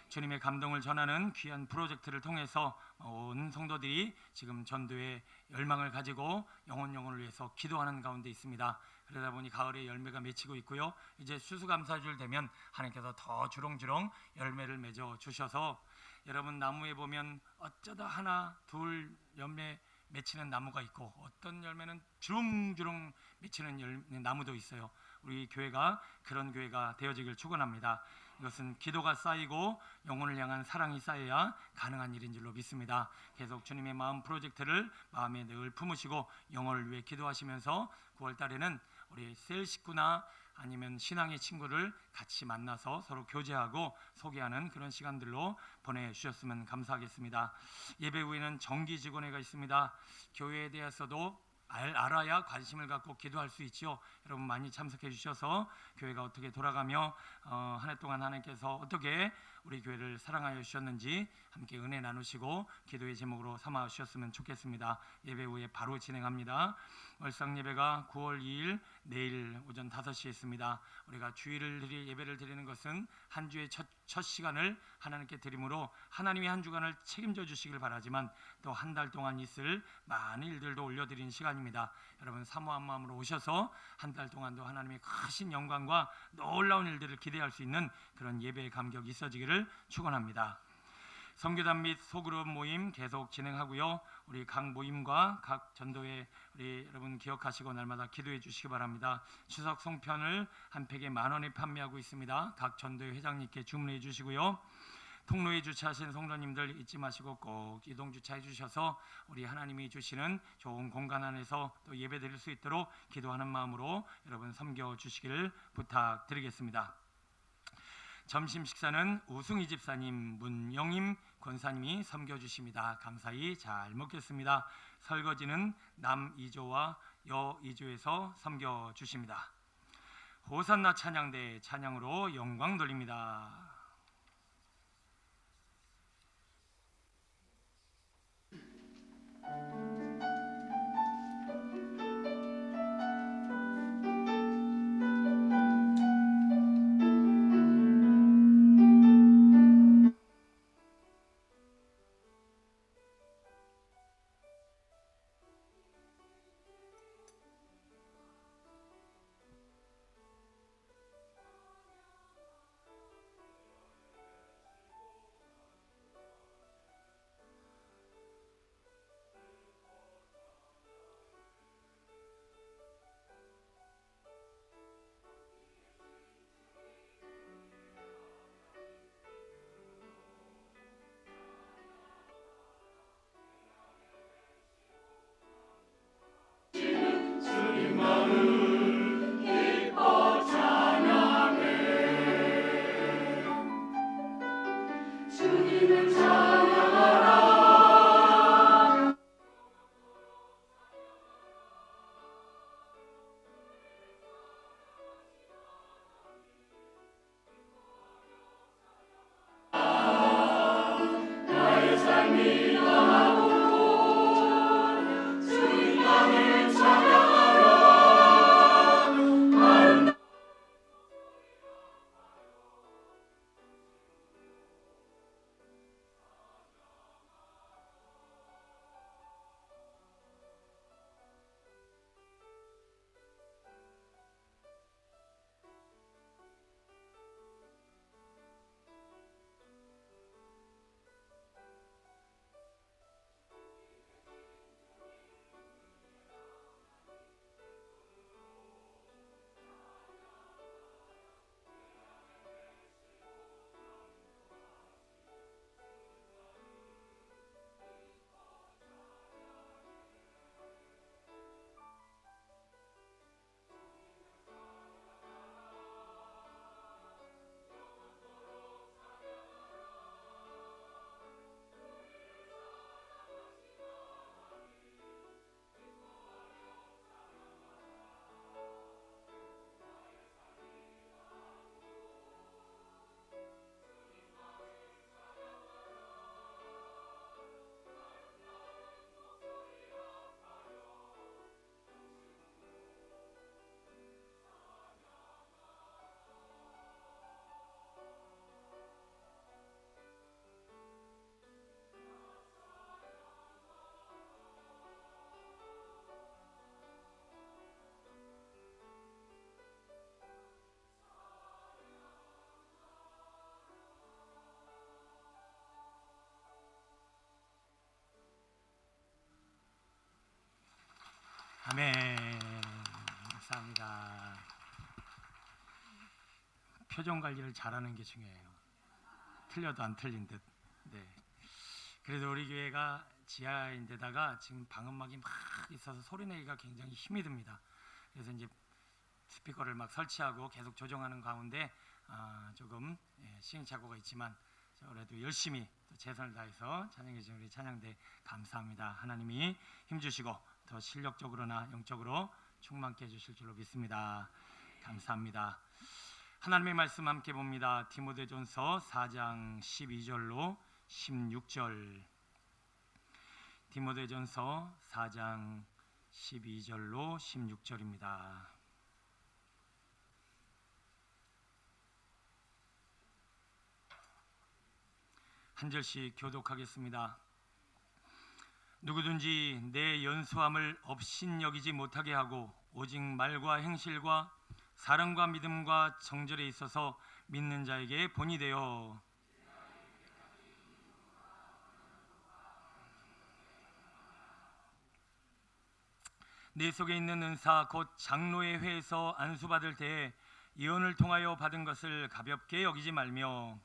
주님의 감동을 전하는 귀한 프로젝트를 통해서 온 성도들이 지금 전도의 열망을 가지고 영혼을 위해서 기도하는 가운데 있습니다. 그러다 보니 가을에 열매가 맺히고 있고요. 이제 추수감사절 되면 하나님께서 더 주렁주렁 열매를 맺어 주셔서 여러분 나무에 보면 어쩌다 하나 둘 열매 맺히는 나무가 있고 어떤 열매는 주렁주렁 맺히는 나무도 있어요. 우리 교회가 그런 교회가 되어지길 축원합니다. 이것은 기도가 쌓이고 영혼을 향한 사랑이 쌓여야 가능한 일인 줄로 믿습니다. 계속 주님의 마음 프로젝트를 마음에 늘 품으시고 영혼을 위해 기도하시면서 9월 달에는 우리 셀 식구나 아니면 신앙의 친구를 같이 만나서 서로 교제하고 소개하는 그런 시간들로 보내주셨으면 감사하겠습니다. 예배 후에는 정기 직원회가 있습니다. 교회에 대해서도 알아야 관심을 갖고 기도할 수 있죠. 여러분 많이 참석해 주셔서 교회가 어떻게 돌아가며 한 해 동안 하나님께서 어떻게 우리 교회를 사랑하여 주셨는지 함께 은혜 나누시고 기도의 제목으로 삼아 주셨으면 좋겠습니다. 예배 후에 바로 진행합니다. 월상 예배가 9월 2일 내일 오전 5시에 있습니다. 우리가 주일을 예배를 드리는 것은 한 주의 첫 시간을 하나님께 드림으로 하나님이 한 주간을 책임져 주시길 바라지만 또 한 달 동안 있을 많은 일들도 올려드리는 시간입니다. 여러분 사모한 마음으로 오셔서 한 달 동안도 하나님의 크신 영광과 놀라운 일들을 기대할 수 있는 그런 예배의 감격이 있어지기를 축원합니다. 선교단 및 소그룹 모임 계속 진행하고요. 우리 각 모임과 각 전도회 우리 여러분 기억하시고 날마다 기도해 주시기 바랍니다. 추석 송편을 한 팩에 10,000원에 판매하고 있습니다. 각 전도회 회장님께 주문해 주시고요. 통로에 주차하신 성도님들 잊지 마시고 꼭 이동 주차해 주셔서 우리 하나님이 주시는 좋은 공간 안에서 또 예배 드릴 수 있도록 기도하는 마음으로 여러분 섬겨 주시기를 부탁드리겠습니다. 점심 식사는 우승희 집사님, 문영임 권사님이 섬겨주십니다. 감사히 잘 먹겠습니다. 설거지는 남 2조와 여 2조에서 섬겨주십니다. 호산나 찬양대 찬양으로 영광 돌립니다. 아멘. 감사합니다. 표정 관리를 잘하는 게 중요해요. 틀려도 안 틀린 듯. 네. 그래도 우리 교회가 지하인데다가 지금 방음막이 막 있어서 소리 내기가 굉장히 힘이 듭니다. 그래서 이제 스피커를 막 설치하고 계속 조정하는 가운데 조금 시행착오가 있지만 그래도 열심히 또 최선을 다해서 찬양해 주신 우리 찬양대 감사합니다. 하나님이 힘주시고 더 실력적으로나 영적으로 충만케 해주실 줄로 믿습니다. 감사합니다. 하나님의 말씀 함께 봅니다. 디모데전서 4장 12절로 16절. 디모데전서 4장 12절로 16절입니다. 한 절씩 교독하겠습니다. 누구든지 내 연소함을 업신여기지 못하게 하고 오직 말과 행실과 사랑과 믿음과 정절에 있어서 믿는 자에게 본이 되어 내 속에 있는 은사 곧 장로의 회에서 안수받을 때에 예언을 통하여 받은 것을 가볍게 여기지 말며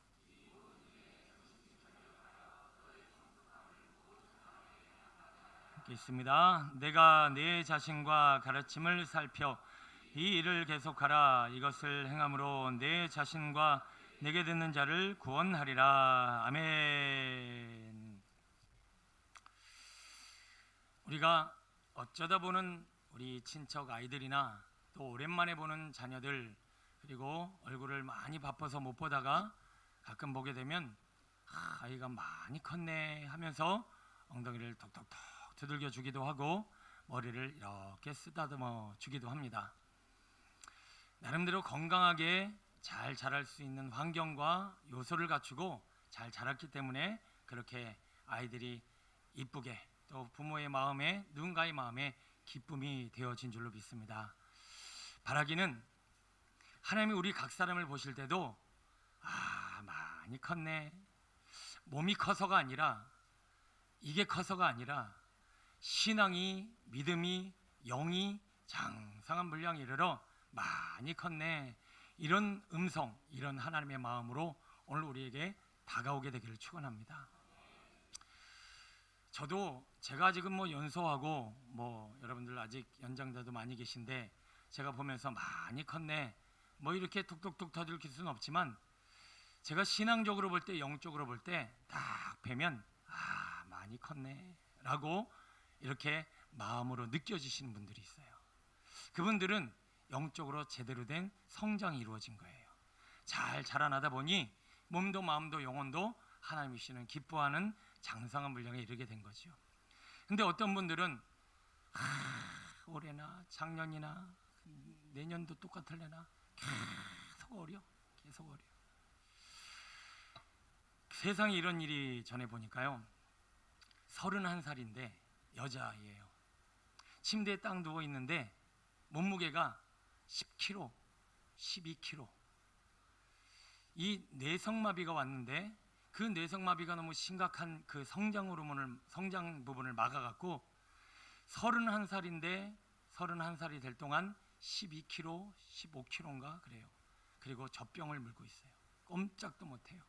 있습니다. 내가 내 자신과 가르침을 살펴 이 일을 계속하라. 이것을 행함으로 내 자신과 내게 듣는 자를 구원하리라. 아멘. 우리가 어쩌다 보는 우리 친척 아이들이나 또 오랜만에 보는 자녀들 그리고 얼굴을 많이 바빠서 못 보다가 가끔 보게 되면 아이가 많이 컸네 하면서 엉덩이를 톡톡톡 두들겨 주기도 하고 머리를 이렇게 쓰다듬어 주기도 합니다. 나름대로 건강하게 잘 자랄 수 있는 환경과 요소를 갖추고 잘 자랐기 때문에 그렇게 아이들이 이쁘게 또 부모의 마음에 누군가의 마음에 기쁨이 되어진 줄로 믿습니다. 바라기는 하나님이 우리 각 사람을 보실 때도 많이 컸네 몸이 커서가 아니라 이게 커서가 아니라 신앙이 믿음이 영이 장성한 분량에 이르러 많이 컸네 이런 음성 이런 하나님의 마음으로 오늘 우리에게 다가오게 되기를 축원합니다. 저도 제가 지금 연소하고 여러분들 아직 연장자도 많이 계신데 제가 보면서 많이 컸네 이렇게 툭툭툭 터들킬 수는 없지만 제가 신앙적으로 볼 때 영적으로 볼 때 딱 뵈면 많이 컸네 라고 이렇게 마음으로 느껴지시는 분들이 있어요. 그분들은 영적으로 제대로 된 성장이 이루어진 거예요. 잘 자라나다 보니 몸도 마음도 영혼도 하나님이시는 기뻐하는 장성한 분량에 이르게 된 거죠. 근데 어떤 분들은 올해나 작년이나 내년도 똑같을래나 계속 어려. 세상에 이런 일이 전에 보니까요 31살인데 여자아이예요. 침대에 딱 누워 있는데 몸무게가 10kg, 12kg. 이 뇌성마비가 왔는데 그 뇌성마비가 너무 심각한 그 성장 부분을 막아갖고 31살인데 31살이 될 동안 12kg, 15kg인가 그래요. 그리고 젖병을 물고 있어요. 꼼짝도 못해요.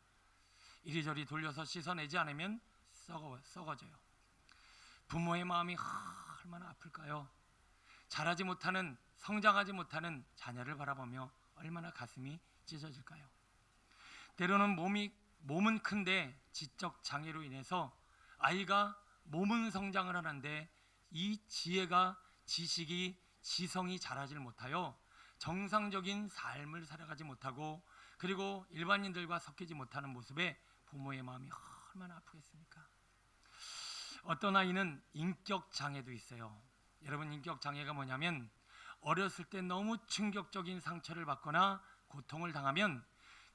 이리저리 돌려서 씻어내지 않으면 썩어져요. 부모의 마음이 얼마나 아플까요? 자라지 못하는 성장하지 못하는 자녀를 바라보며 얼마나 가슴이 찢어질까요? 때로는 몸은 큰데 지적 장애로 인해서 아이가 몸은 성장을 하는데 이 지식이 지성이 자라질 못하여 정상적인 삶을 살아가지 못하고 그리고 일반인들과 섞이지 못하는 모습에 부모의 마음이 얼마나 아프겠습니까? 어떤 아이는 인격 장애도 있어요. 여러분 인격 장애가 뭐냐면 어렸을 때 너무 충격적인 상처를 받거나 고통을 당하면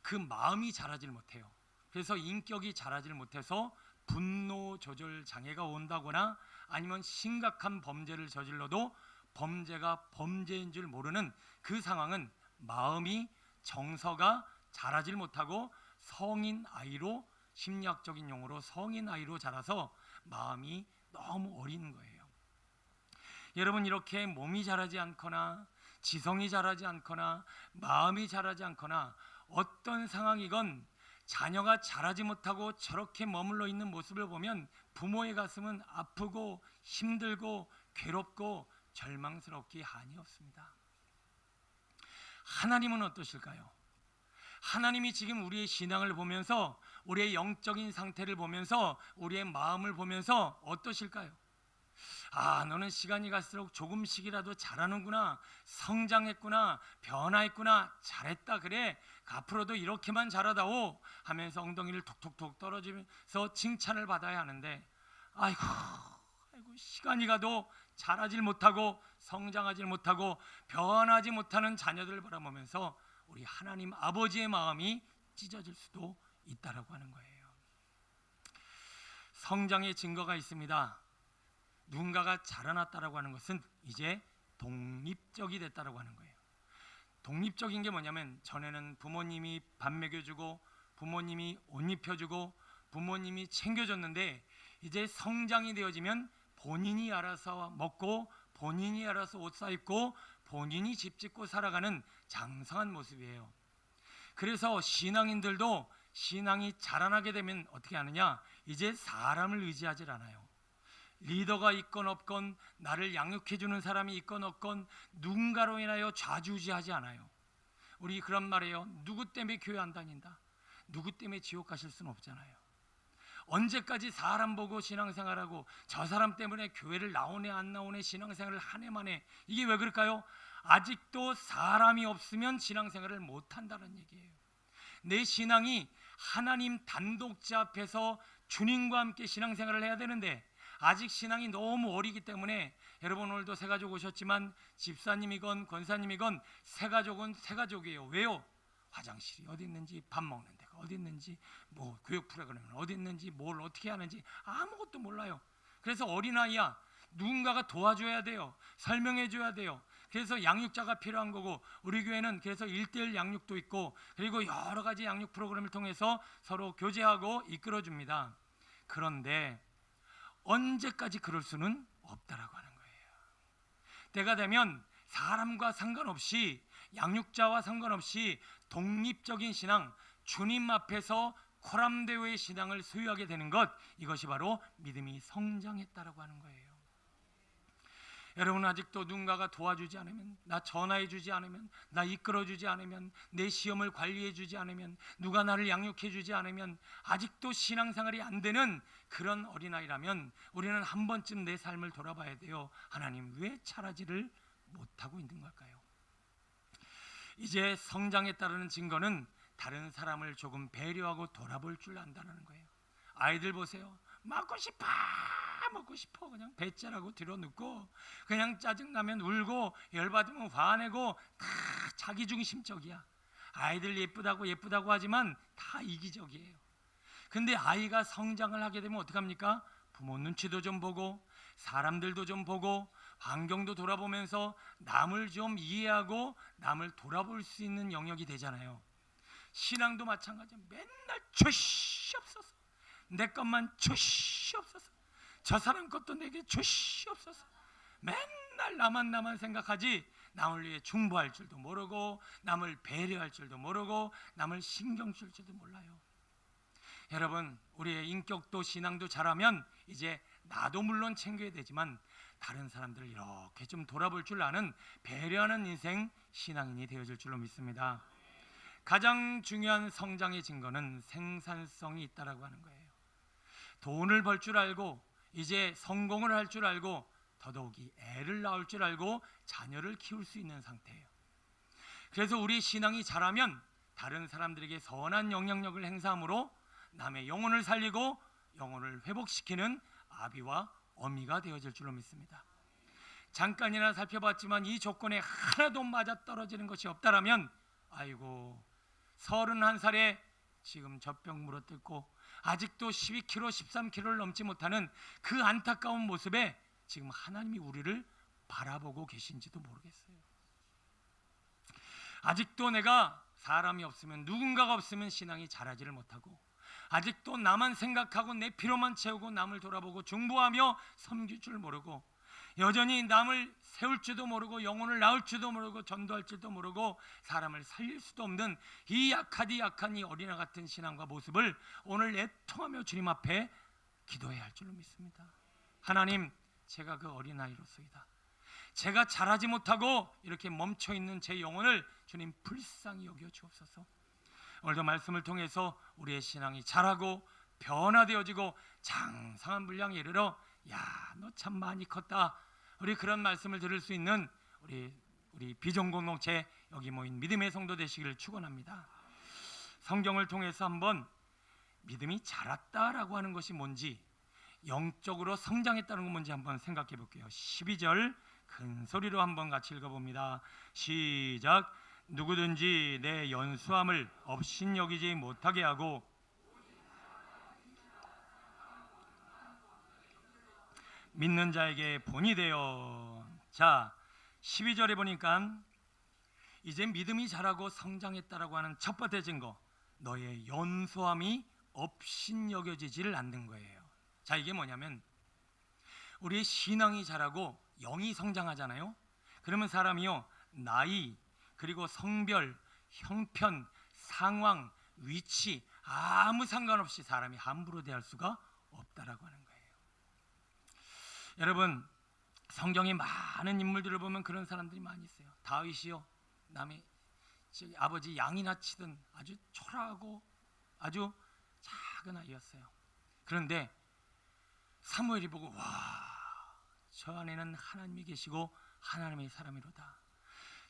그 마음이 자라질 못해요. 그래서 인격이 자라질 못해서 분노 조절 장애가 온다거나 아니면 심각한 범죄를 저질러도 범죄가 범죄인 줄 모르는 그 상황은 마음이 정서가 자라질 못하고 성인 아이로 심리학적인 용어로 성인 아이로 자라서 마음이 너무 어린 거예요. 여러분, 이렇게 몸이 자라지 않거나 지성이 자라지 않거나 마음이 자라지 않거나 어떤 상황이건 자녀가 자라지 못하고 저렇게 머물러 있는 모습을 보면 부모의 가슴은 아프고 힘들고 괴롭고 절망스럽기 한이 없습니다. 하나님은 어떠실까요? 하나님이 지금 우리의 신앙을 보면서, 우리의 영적인 상태를 보면서, 우리의 마음을 보면서 어떠실까요? 아, 너는 시간이 갈수록 조금씩이라도 잘하는구나, 성장했구나, 변화했구나, 잘했다, 그래, 앞으로도 이렇게만 잘하다오 하면서 엉덩이를 톡톡톡 떨어지면서 칭찬을 받아야 하는데, 아이고 시간이 가도 자라질 못하고 성장하지 못하고 변하지 못하는 자녀들을 바라보면서 우리 하나님 아버지의 마음이 찢어질 수도 있다라고 하는 거예요. 성장의 증거가 있습니다. 누군가가 자라났다라고 하는 것은 이제 독립적이 됐다라고 하는 거예요. 독립적인 게 뭐냐면, 전에는 부모님이 밥 먹여주고 부모님이 옷 입혀주고 부모님이 챙겨줬는데, 이제 성장이 되어지면 본인이 알아서 먹고 본인이 알아서 옷 사입고 본인이 집 짓고 살아가는 장성한 모습이에요. 그래서 신앙인들도 신앙이 자라나게 되면 어떻게 하느냐, 이제 사람을 의지하지 않아요. 리더가 있건 없건, 나를 양육해주는 사람이 있건 없건, 누군가로 인하여 좌지우지하지 않아요. 우리 그런 말이에요. 누구 때문에 교회 안 다닌다, 누구 때문에 지옥 가실 수는 없잖아요. 언제까지 사람 보고 신앙생활하고 저 사람 때문에 교회를 나오네 안 나오네 신앙생활을 한 해만 해, 이게 왜 그럴까요? 아직도 사람이 없으면 신앙생활을 못한다는 얘기예요. 내 신앙이 하나님 단독자 앞에서 주님과 함께 신앙생활을 해야 되는데, 아직 신앙이 너무 어리기 때문에, 여러분 오늘도 새가족 오셨지만 집사님이건 권사님이건 새가족은 새가족이에요. 왜요? 화장실이 어디 있는지, 밥 먹는 데가 어디 있는지, 뭐 교육 프로그램은 어디 있는지, 뭘 어떻게 하는지 아무것도 몰라요. 그래서 어린아이야, 누군가가 도와줘야 돼요. 설명해 줘야 돼요. 그래서 양육자가 필요한 거고, 우리 교회는 그래서 1:1 양육도 있고, 그리고 여러 가지 양육 프로그램을 통해서 서로 교제하고 이끌어 줍니다. 그런데 언제까지 그럴 수는 없다라고 하는 거예요. 때가 되면 사람과 상관없이, 양육자와 상관없이 독립적인 신앙, 주님 앞에서 코람데오의 신앙을 소유하게 되는 것, 이것이 바로 믿음이 성장했다라고 하는 거예요. 여러분, 아직도 누군가가 도와주지 않으면, 나 전화해 주지 않으면, 나 이끌어 주지 않으면, 내 시험을 관리해 주지 않으면, 누가 나를 양육해 주지 않으면 아직도 신앙생활이 안 되는 그런 어린아이라면, 우리는 한 번쯤 내 삶을 돌아봐야 돼요. 하나님, 왜 자라지를 못하고 있는 걸까요? 이제 성장에 따르는 증거는 다른 사람을 조금 배려하고 돌아볼 줄 안다는 거예요. 아이들 보세요. 먹고 싶어 먹고 싶어 그냥 배째라고 들어눕고, 그냥 짜증나면 울고, 열받으면 화내고, 다 자기중심적이야. 아이들 예쁘다고 하지만 다 이기적이에요. 근데 아이가 성장을 하게 되면 어떡합니까? 부모 눈치도 좀 보고, 사람들도 좀 보고, 환경도 돌아보면서 남을 좀 이해하고 남을 돌아볼 수 있는 영역이 되잖아요. 신앙도 마찬가지야. 맨날 주시옵소서, 내 것만 주시옵소서, 저 사람 것도 내게 주시옵소서. 맨날 나만 생각하지, 남을 위해 중보할 줄도 모르고, 남을 배려할 줄도 모르고, 남을 신경 쓸 줄도 몰라요. 여러분, 우리의 인격도 신앙도 자라면 이제 나도 물론 챙겨야 되지만 다른 사람들을 이렇게 좀 돌아볼 줄 아는, 배려하는 인생 신앙인이 되어질 줄로 믿습니다. 가장 중요한 성장의 증거는 생산성이 있다라고 하는 거예요. 돈을 벌 줄 알고, 이제 성공을 할 줄 알고, 더더욱이 애를 낳을 줄 알고 자녀를 키울 수 있는 상태예요. 그래서 우리 신앙이 자라면 다른 사람들에게 선한 영향력을 행사함으로 남의 영혼을 살리고 영혼을 회복시키는 아비와 어미가 되어질 줄로 믿습니다. 잠깐이나 살펴봤지만 이 조건에 하나도 맞아떨어지는 것이 없다라면, 아이고 31살에 지금 젖병 물어뜯고 아직도 12kg, 13kg를 넘지 못하는 그 안타까운 모습에 지금 하나님이 우리를 바라보고 계신지도 모르겠어요. 아직도 내가 사람이 없으면, 누군가가 없으면 신앙이 자라지를 못하고, 아직도 나만 생각하고 내 필요만 채우고 남을 돌아보고 중보하며 섬길 줄 모르고, 여전히 남을 세울 줄도 모르고 영혼을 낳을 줄도 모르고 전도할 줄도 모르고 사람을 살릴 수도 없는 이 약하디 약한 이 어린아 같은 신앙과 모습을 오늘 애통하며 주님 앞에 기도해야 할 줄로 믿습니다. 하나님, 제가 그 어린아이로서이다. 제가 잘하지 못하고 이렇게 멈춰있는 제 영혼을 주님 불쌍히 여겨 주옵소서. 오늘도 말씀을 통해서 우리의 신앙이 자라고 변화되어지고 장성한 분량에 이르러 야, 너 참 많이 컸다. 우리 그런 말씀을 들을 수 있는 우리 비전공동체 여기 모인 믿음의 성도 되시기를 축원합니다. 성경을 통해서 한번 믿음이 자랐다라고 하는 것이 뭔지, 영적으로 성장했다는 건 뭔지 한번 생각해 볼게요. 12절 큰 소리로 한번 같이 읽어봅니다. 시작. 누구든지 내 연수함을 업신여기지 못하게 하고 믿는 자에게 본이 되어. 자, 12절에 보니까 이제 믿음이 자라고 성장했다라고 하는 첫 번째 증거, 너의 연소함이 업신여겨지지를 않는 거예요. 자, 이게 뭐냐면 우리의 신앙이 자라고 영이 성장하잖아요. 그러면 사람이요, 나이 그리고 성별, 형편, 상황, 위치 아무 상관없이 사람이 함부로 대할 수가 없다라고 하는 거예요. 여러분, 성경에 많은 인물들을 보면 그런 사람들이 많이 있어요. 다윗이요, 남의 아버지 양이나 치던 아주 초라하고 아주 작은 아이였어요. 그런데 사무엘이 보고 와, 저 안에는 하나님이 계시고 하나님의 사람이로다.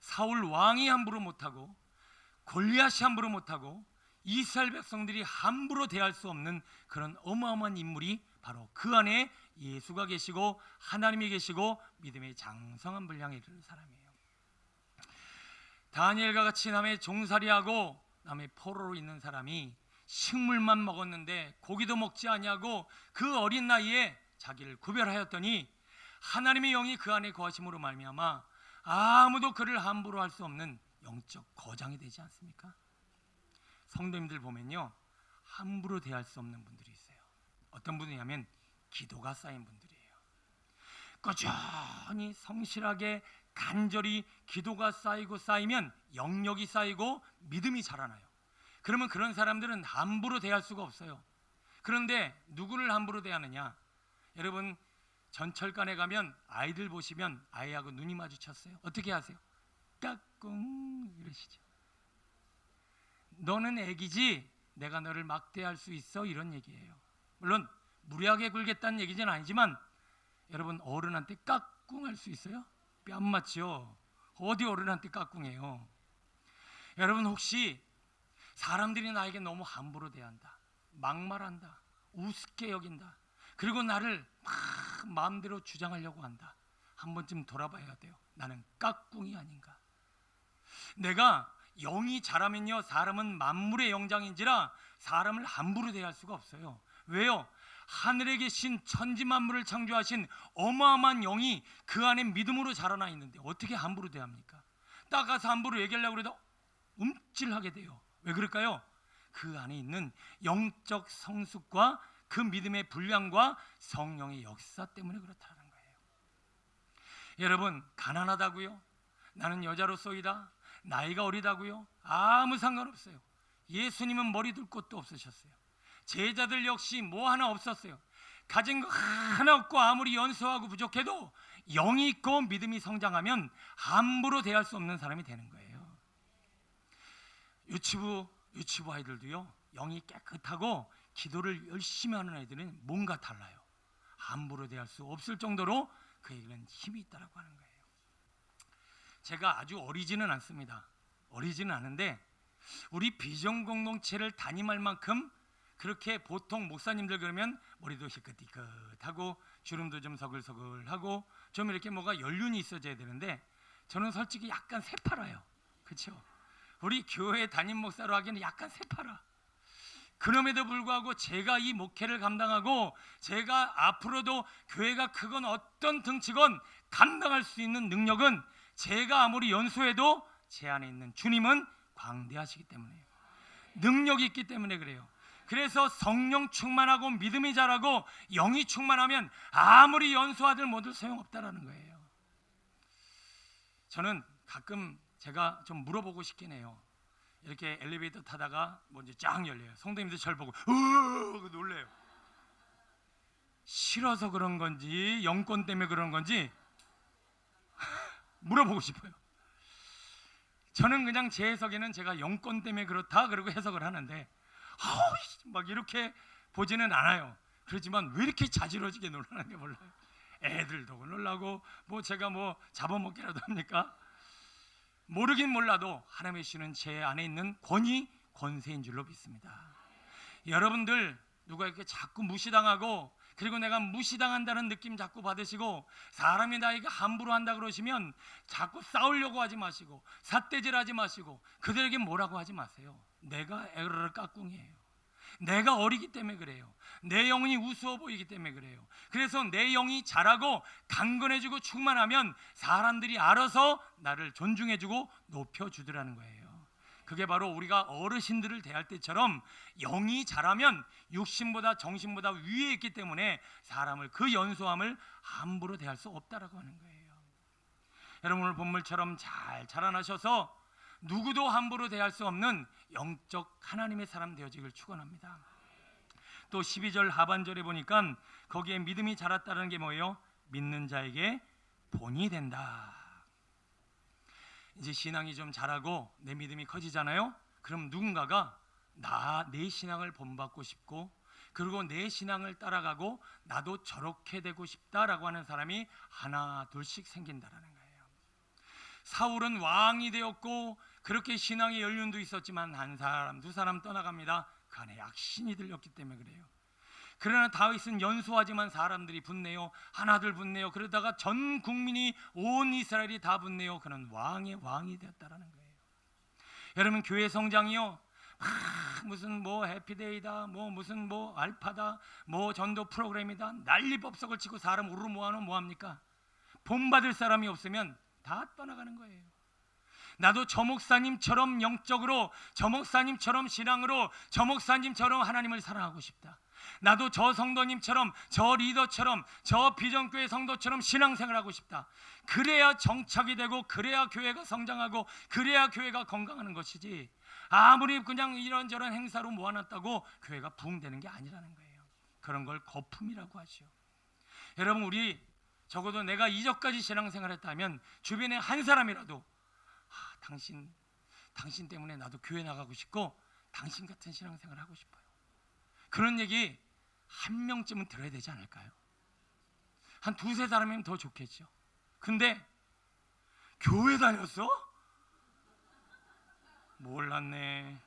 사울 왕이 함부로 못하고 골리앗이 함부로 못하고 이스라엘 백성들이 함부로 대할 수 없는 그런 어마어마한 인물이 바로 그 안에 예수가 계시고 하나님이 계시고 믿음의 장성한 분량에 이르는 사람이에요. 다니엘과 같이 남의 종살이하고 남의 포로로 있는 사람이 식물만 먹었는데 고기도 먹지 아니하고 그 어린 나이에 자기를 구별하였더니 하나님의 영이 그 안에 거하심으로 말미암아 아무도 그를 함부로 할 수 없는 영적 거장이 되지 않습니까? 성도님들 보면요, 함부로 대할 수 없는 분들이 있어요. 어떤 분이냐면 기도가 쌓인 분들이에요. 꾸준히 성실하게 간절히 기도가 쌓이고 쌓이면 영역이 쌓이고 믿음이 자라나요. 그러면 그런 사람들은 함부로 대할 수가 없어요. 그런데 누구를 함부로 대하느냐? 여러분, 전철관에 가면 아이들 보시면 아이하고 눈이 마주쳤어요. 어떻게 하세요? 까꿍 이러시죠. 너는 애기지, 내가 너를 막대할 수 있어, 이런 얘기예요. 물론 무리하게 굴겠다는 얘기는 아니지만 여러분, 어른한테 까꿍할 수 있어요? 뺨 맞죠? 어디 어른한테 까꿍해요? 여러분, 혹시 사람들이 나에게 너무 함부로 대한다, 막말한다, 우습게 여긴다, 그리고 나를 막 마음대로 주장하려고 한다, 한 번쯤 돌아봐야 돼요. 나는 까꿍이 아닌가? 내가 영이 자라면요, 사람은 만물의 영장인지라 사람을 함부로 대할 수가 없어요. 왜요? 하늘에 계신 천지 만물을 창조하신 어마어마한 영이 그 안에 믿음으로 자라나 있는데 어떻게 함부로 대합니까? 딱 가서 함부로 얘기하려고 해도 움찔하게 돼요. 왜 그럴까요? 그 안에 있는 영적 성숙과 그 믿음의 분량과 성령의 역사 때문에 그렇다는 거예요. 여러분, 가난하다고요? 나는 여자로서이다, 나이가 어리다고요? 아무 상관없어요. 예수님은 머리 둘 곳도 없으셨어요. 제자들 역시 뭐 하나 없었어요. 가진 거 하나 없고 아무리 연소하고 부족해도 영이 있고 믿음이 성장하면 함부로 대할 수 없는 사람이 되는 거예요. 유치부 아이들도요, 영이 깨끗하고 기도를 열심히 하는 아이들은 뭔가 달라요. 함부로 대할 수 없을 정도로 그에게는 힘이 있다라고 하는 거예요. 제가 아주 어리지는 않습니다. 어리지는 않은데 우리 비전 공동체를 담임할 만큼 그렇게 보통 목사님들 그러면 머리도 희끗희끗하고 주름도 좀 서글서글하고 좀 이렇게 뭐가 연륜이 있어져야 되는데 저는 솔직히 약간 새파라요. 그렇죠? 우리 교회 담임 목사로 하기에는 약간 새파라. 그럼에도 불구하고 제가 이 목회를 감당하고 제가 앞으로도 교회가 크건 어떤 등치건 감당할 수 있는 능력은 제가 아무리 연소해도 제 안에 있는 주님은 광대하시기 때문에요. 능력이 있기 때문에 그래요. 그래서 성령 충만하고 믿음이 자라고 영이 충만하면 아무리 연소하들 모두 소용없다라는 거예요. 저는 가끔 제가 좀 물어보고 싶긴 해요. 이렇게 엘리베이터 타다가 먼저 쫙 열려요. 성도님들 저를 보고 놀래요. 싫어서 그런 건지 영권 때문에 그런 건지 물어보고 싶어요. 저는 그냥 제 해석에는 제가 영권 때문에 그렇다 그러고 해석을 하는데 막 이렇게 보지는 않아요. 그렇지만 왜 이렇게 자지러지게 놀라는지 몰라요. 애들도 놀라고 뭐 제가 뭐 잡아먹기라도 합니까? 모르긴 몰라도 하나님의 주시는 제 안에 있는 권위, 권세인 줄로 믿습니다. 여러분들 누가 이렇게 자꾸 무시당하고 그리고 내가 무시당한다는 느낌 자꾸 받으시고 사람이 나에게 함부로 한다 그러시면 자꾸 싸우려고 하지 마시고 삿대질하지 마시고 그들에게 뭐라고 하지 마세요. 내가 에르르 까꿍이에요. 내가 어리기 때문에 그래요. 내 영혼이 우스워 보이기 때문에 그래요. 그래서 내 영이 자라고 강건해지고 충만하면 사람들이 알아서 나를 존중해주고 높여주더라는 거예요. 그게 바로 우리가 어르신들을 대할 때처럼 영이 자라면 육신보다 정신보다 위에 있기 때문에 사람을 그 연소함을 함부로 대할 수 없다라고 하는 거예요. 여러분 오늘 본문처럼 잘 자라나셔서 누구도 함부로 대할 수 없는 영적 하나님의 사람 되어지길 축원합니다. 또 12절 하반절에 보니까 거기에 믿음이 자랐다는 게 뭐예요? 믿는 자에게 본이 된다. 이제 신앙이 좀 자라고 내 믿음이 커지잖아요. 그럼 누군가가 내 신앙을 본받고 싶고 그리고 내 신앙을 따라가고 나도 저렇게 되고 싶다라고 하는 사람이 하나 둘씩 생긴다라는 거예요. 사울은 왕이 되었고 그렇게 신앙의 연륜도 있었지만 한 사람 두 사람 떠나갑니다. 그 안에 약신이 들렸기 때문에 그래요. 그러나 다윗은 연소하지만 사람들이 붙네요. 하나둘 붙네요. 그러다가 전 국민이 온 이스라엘이 다 붙네요. 그는 왕의 왕이 되었다라는 거예요. 여러분 교회 성장이요 무슨 뭐 해피데이다 무슨 뭐 알파다 전도 프로그램이다 난리법석을 치고 사람 우르르 모아놓으면 뭐합니까? 본받을 사람이 없으면 다 떠나가는 거예요. 나도 저 목사님처럼 영적으로 저 목사님처럼 신앙으로 저 목사님처럼 하나님을 사랑하고 싶다. 나도 저 성도님처럼 저 리더처럼 저 비전교회 성도처럼 신앙생활하고 싶다. 그래야 정착이 되고 그래야 교회가 성장하고 그래야 교회가 건강하는 것이지 아무리 그냥 이런저런 행사로 모아놨다고 교회가 부흥되는 게 아니라는 거예요. 그런 걸 거품이라고 하죠. 여러분 우리 적어도 내가 이전까지 신앙생활했다면 주변에 한 사람이라도 당신 때문에 나도 교회 나가고 싶고 당신 같은 신앙생활 하고 싶어요. 그런 얘기 한 명쯤은 들어야 되지 않을까요? 한 두세 사람이면 더 좋겠죠. 근데 교회 다녔어? 몰랐네.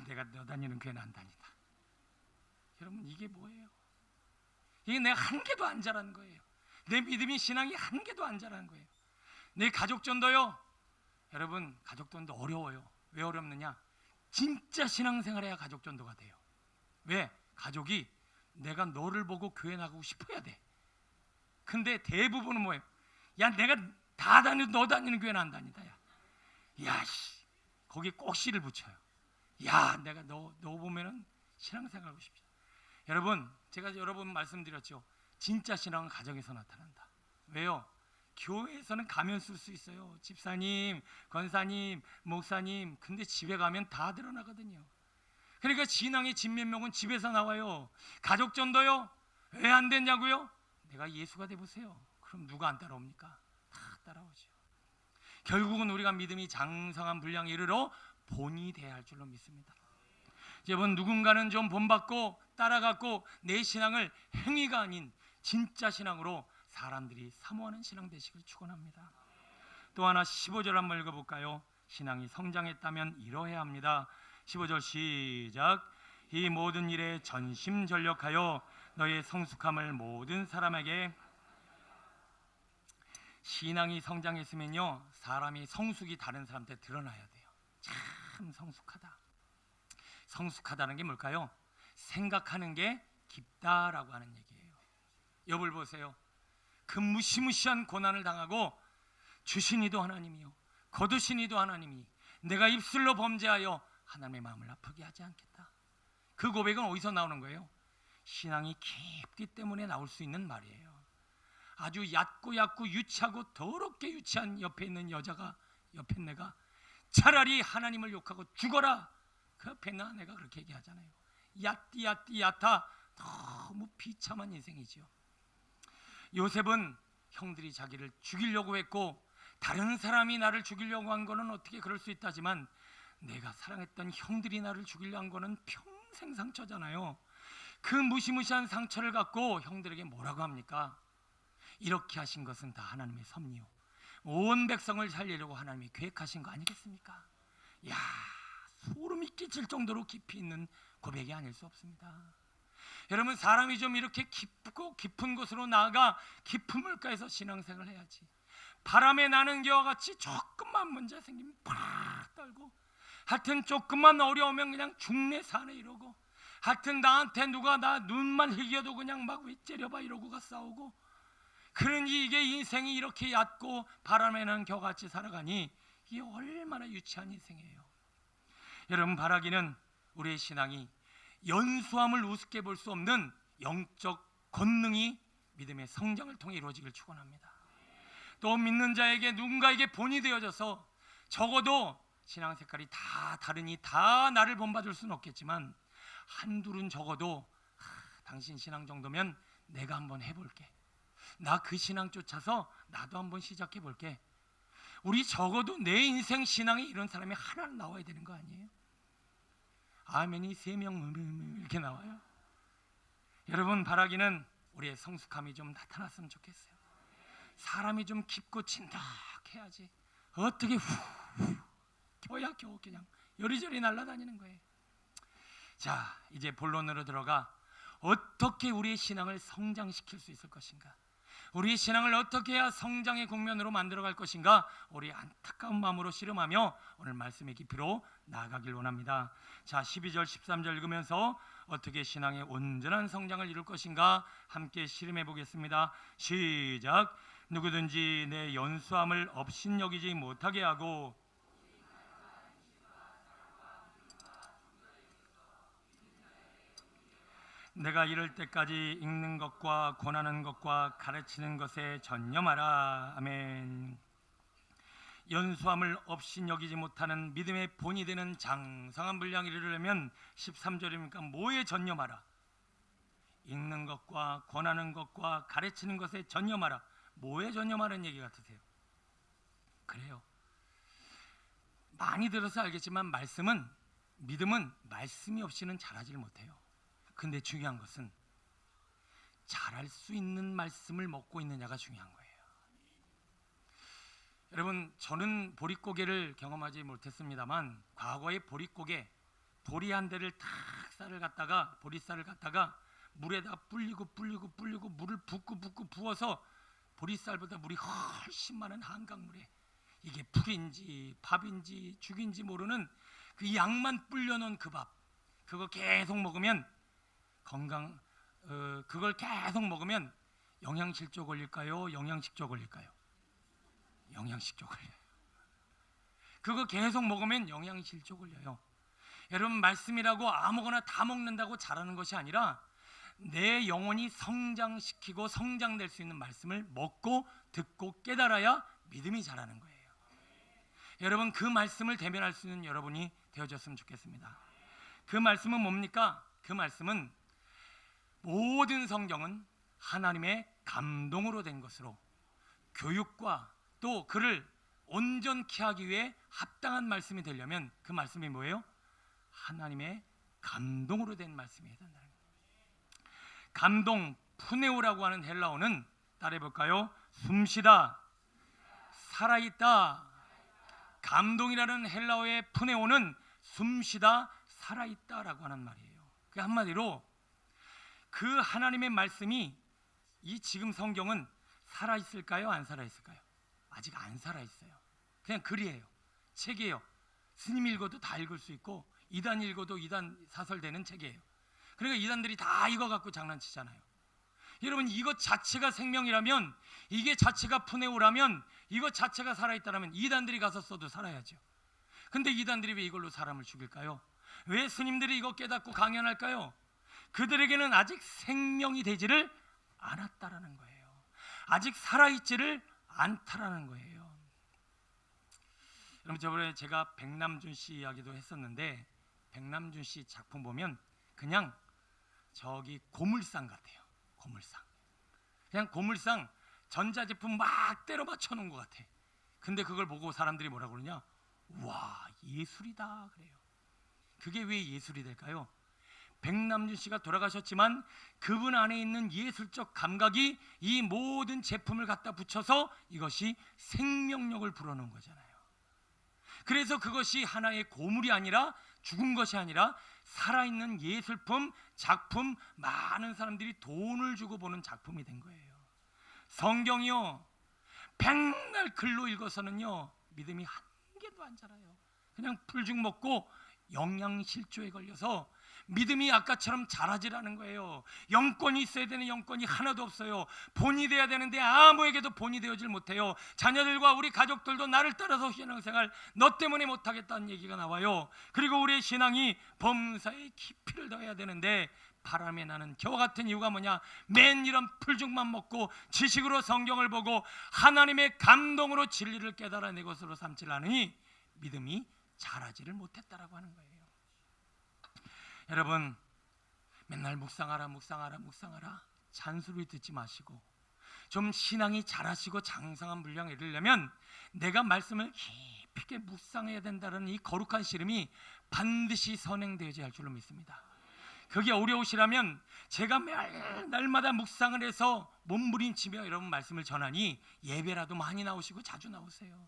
내가 너 다니는 교회는 안 다니다. 여러분 이게 뭐예요? 이게 내가 한 개도 안 자라는 거예요. 내 믿음이 신앙이 한 개도 안 자라는 거예요. 내 가족 전도요. 여러분 가족 전도 어려워요. 왜 어렵느냐? 진짜 신앙생활해야 가족 전도가 돼요. 왜? 가족이 내가 너를 보고 교회 나가고 싶어야 돼. 근데 대부분은 뭐예요? 야 내가 다 다니는 너 다니는 교회는 안 다니다. 야씨 거기 꼭 씨를 붙여요. 야 내가 너 보면은 신앙생활하고 싶지. 여러분 제가 여러 번 말씀드렸죠. 진짜 신앙은 가정에서 나타난다. 왜요? 교회에서는 가면 쓸 수 있어요. 집사님, 권사님, 목사님. 근데 집에 가면 다 드러나거든요. 그러니까 신앙의 진면목은 집에서 나와요. 가족 전도요? 왜 안 되냐고요? 내가 예수가 돼보세요. 그럼 누가 안 따라옵니까? 다 따라오죠. 결국은 우리가 믿음이 장성한 분량에 이르러 본이 돼야 할 줄로 믿습니다. 여러분 누군가는 좀 본받고 따라갔고 내 신앙을 행위가 아닌 진짜 신앙으로 사람들이 사모하는 신앙 되시길 축원합니다. 또 하나 15절 한번 읽어볼까요? 신앙이 성장했다면 이러해야 합니다. 15절 시작. 이 모든 일에 전심전력하여 너의 성숙함을 모든 사람에게. 신앙이 성장했으면요 사람이 성숙이 다른 사람한테 드러나야 돼요. 참 성숙하다. 성숙하다는 게 뭘까요? 생각하는 게 깊다라고 하는 얘기예요. 욥을 보세요. 그 무시무시한 고난을 당하고 주신 이도 하나님이요 거두신 이도 하나님이 내가 입술로 범죄하여 하나님의 마음을 아프게 하지 않겠다. 그 고백은 어디서 나오는 거예요? 신앙이 깊기 때문에 나올 수 있는 말이에요. 아주 얕고 유치하고 더럽게 유치한 옆에 있는 여자가, 옆에 내가 차라리 하나님을 욕하고 죽어라. 그 옆에 있는 아내가 그렇게 얘기하잖아요. 얕다. 너무 비참한 인생이지요. 요셉은 형들이 자기를 죽이려고 했고 다른 사람이 나를 죽이려고 한 거는 어떻게 그럴 수 있다지만 내가 사랑했던 형들이 나를 죽이려고 한 거는 평생 상처잖아요. 그 무시무시한 상처를 갖고 형들에게 뭐라고 합니까? 이렇게 하신 것은 다 하나님의 섭리요, 온 백성을 살리려고 하나님이 계획하신 거 아니겠습니까? 야, 소름이 끼칠 정도로 깊이 있는 고백이 아닐 수 없습니다. 여러분, 사람이 좀 이렇게 깊고 깊은 곳으로 나아가 깊은 물가에서 신앙생활을 해야지. 바람에 나는 겨와 같이 조금만 문제 생기면 팍 떨고, 하여튼 조금만 어려우면 그냥 죽네 사네 이러고, 하여튼 나한테 누가 나 눈만 흘겨도 그냥 막 왜 째려봐 이러고가 싸우고, 그러니 이게 인생이 이렇게 얕고 바람에 나는 겨같이 살아가니 이게 얼마나 유치한 인생이에요. 여러분, 바라기는 우리의 신앙이 연수함을 우습게 볼 수 없는 영적 권능이 믿음의 성장을 통해 이루어지길 축원합니다. 또 믿는 자에게 누군가에게 본이 되어져서, 적어도 신앙 색깔이 다 다르니 다 나를 본받을 수는 없겠지만 한둘은 적어도 당신 신앙 정도면 내가 한번 해볼게, 나 그 신앙 쫓아서 나도 한번 시작해 볼게. 우리 적어도 내 인생 신앙에 이런 사람이 하나 나와야 되는 거 아니에요? 아멘이 3명 이렇게 나와요. 여러분, 바라기는 우리의 성숙함이 좀 나타났으면 좋겠어요. 사람이 좀 깊고 진득해야지 어떻게 겨야 겨우 그냥 요리조리 날아다니는 거예요. 자, 이제 본론으로 들어가 어떻게 우리의 신앙을 성장시킬 수 있을 것인가, 우리의 신앙을 어떻게 해야 성장의 국면으로 만들어갈 것인가, 우리 안타까운 마음으로 씨름하며 오늘 말씀의 깊이로 나아가길 원합니다. 자, 12절 13절 읽으면서 어떻게 신앙의 온전한 성장을 이룰 것인가 함께 씨름해 보겠습니다. 시작. 누구든지 내 연수함을 업신여기지 못하게 하고 내가 이럴 때까지 읽는 것과 권하는 것과 가르치는 것에 전념하라. 아멘. 연수함을 업신여기지 못하는 믿음의 본이 되는 장성한 분량을 이루려면 13절입니까? 뭐에 전념하라? 읽는 것과 권하는 것과 가르치는 것에 전념하라. 뭐에 전념하라는 얘기 같으세요? 그래요. 많이 들어서 알겠지만 믿음은 말씀이 없이는 자라질 못해요. 근데 중요한 것은 잘할 수 있는 말씀을 먹고 있느냐가 중요한 거예요. 여러분, 저는 보릿고개를 경험하지 못했습니다만 과거에 보릿고개, 보리 한 대를 탁 보리쌀을 갖다가 물에다 불리고 물을 붓고 부어서 보리쌀보다 물이 훨씬 많은 한강물에, 이게 풀인지 밥인지 죽인지 모르는 그 양만 불려놓은 그 밥, 그거 계속 먹으면 그걸 계속 먹으면 영양실조 걸릴까요? 영양식조 걸릴까요? 영양식조 걸려요. 그거 계속 먹으면 영양실조 걸려요. 여러분, 말씀이라고 아무거나 다 먹는다고 자라는 것이 아니라 내 영혼이 성장시키고 성장될 수 있는 말씀을 먹고 듣고 깨달아야 믿음이 자라는 거예요. 여러분, 그 말씀을 대면할 수 있는 여러분이 되어졌으면 좋겠습니다. 그 말씀은 뭡니까? 그 말씀은 모든 성경은 하나님의 감동으로 된 것으로, 교육과 또 그를 온전케 하기 위해 합당한 말씀이 되려면 그 말씀이 뭐예요? 하나님의 감동으로 된 말씀이 된다는 거예요. 감동, 푸네오라고 하는 헬라어는 따라해 볼까요? 숨쉬다, 살아있다. 감동이라는 헬라어의 푸네오는 숨쉬다, 살아있다라고 하는 말이에요. 그 한마디로 그 하나님의 말씀이, 이 지금 성경은 살아있을까요? 안 살아있을까요? 아직 안 살아있어요. 그냥 글이에요. 책이에요. 스님 읽어도 다 읽을 수 있고 이단 읽어도 이단 사설되는 책이에요. 그러니까 이단들이 다 이거 갖고 장난치잖아요. 여러분, 이것 자체가 생명이라면, 이게 자체가 푸네오라면, 이것 자체가 살아있다라면 이단들이 가서 써도 살아야죠. 근데 이단들이 왜 이걸로 사람을 죽일까요? 왜 스님들이 이거 깨닫고 강연할까요? 그들에게는 아직 생명이 되지를 않았다라는 거예요. 아직 살아있지를 않다라는 거예요. 여러분, 저번에 제가 백남준 씨 이야기도 했었는데, 백남준 씨 작품 보면 그냥 저기 고물상 같아요. 고물상. 그냥 고물상 전자제품 막 때려 맞춰 놓은 것 같아. 근데 그걸 보고 사람들이 뭐라고 그러냐? 와, 예술이다 그래요. 그게 왜 예술이 될까요? 백남준 씨가 돌아가셨지만 그분 안에 있는 예술적 감각이 이 모든 제품을 갖다 붙여서 이것이 생명력을 불어넣은 거잖아요. 그래서 그것이 하나의 고물이 아니라, 죽은 것이 아니라 살아있는 예술품, 작품, 많은 사람들이 돈을 주고 보는 작품이 된 거예요. 성경이요, 백날 글로 읽어서는요 믿음이 한 개도 안 자라요. 그냥 풀죽 먹고 영양실조에 걸려서 믿음이 아까처럼 자라지라는 거예요. 영권이 있어야 되는 영권이 하나도 없어요. 본이 돼야 되는데 아무에게도 본이 되어질 못해요. 자녀들과 우리 가족들도 나를 따라서 신앙생활 너 때문에 못하겠다는 얘기가 나와요. 그리고 우리의 신앙이 범사에 깊이를 더해야 되는데 바람에 나는 겨와 같은 이유가 뭐냐? 맨 이런 풀죽만 먹고 지식으로 성경을 보고 하나님의 감동으로 진리를 깨달아 내 것으로 삼지 않으니 믿음이 자라지를 못했다라고 하는 거예요. 여러분, 맨날 묵상하라 잔소리 듣지 마시고 좀 신앙이 자라시고 장성한 분량에 이르려면 내가 말씀을 깊이 있게 묵상해야 된다는 이 거룩한 씨름이 반드시 선행되어야 할 줄로 믿습니다. 그게 어려우시라면 제가 날마다 묵상을 해서 몸부림치며 여러분 말씀을 전하니 예배라도 많이 나오시고 자주 나오세요.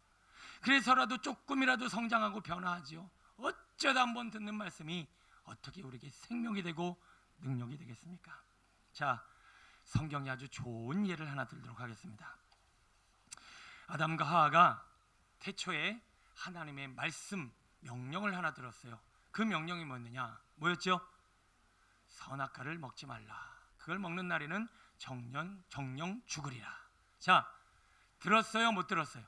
그래서라도 조금이라도 성장하고 변화하지요. 어쩌다 한번 듣는 말씀이 어떻게 우리에게 생명이 되고 능력이 되겠습니까? 자, 성경이 아주 좋은 예를 하나 들도록 하겠습니다. 아담과 하와가 태초에 하나님의 말씀, 명령을 하나 들었어요. 그 명령이 뭐였죠? 선악과를 먹지 말라. 그걸 먹는 날에는 정령 죽으리라. 자, 들었어요? 못 들었어요?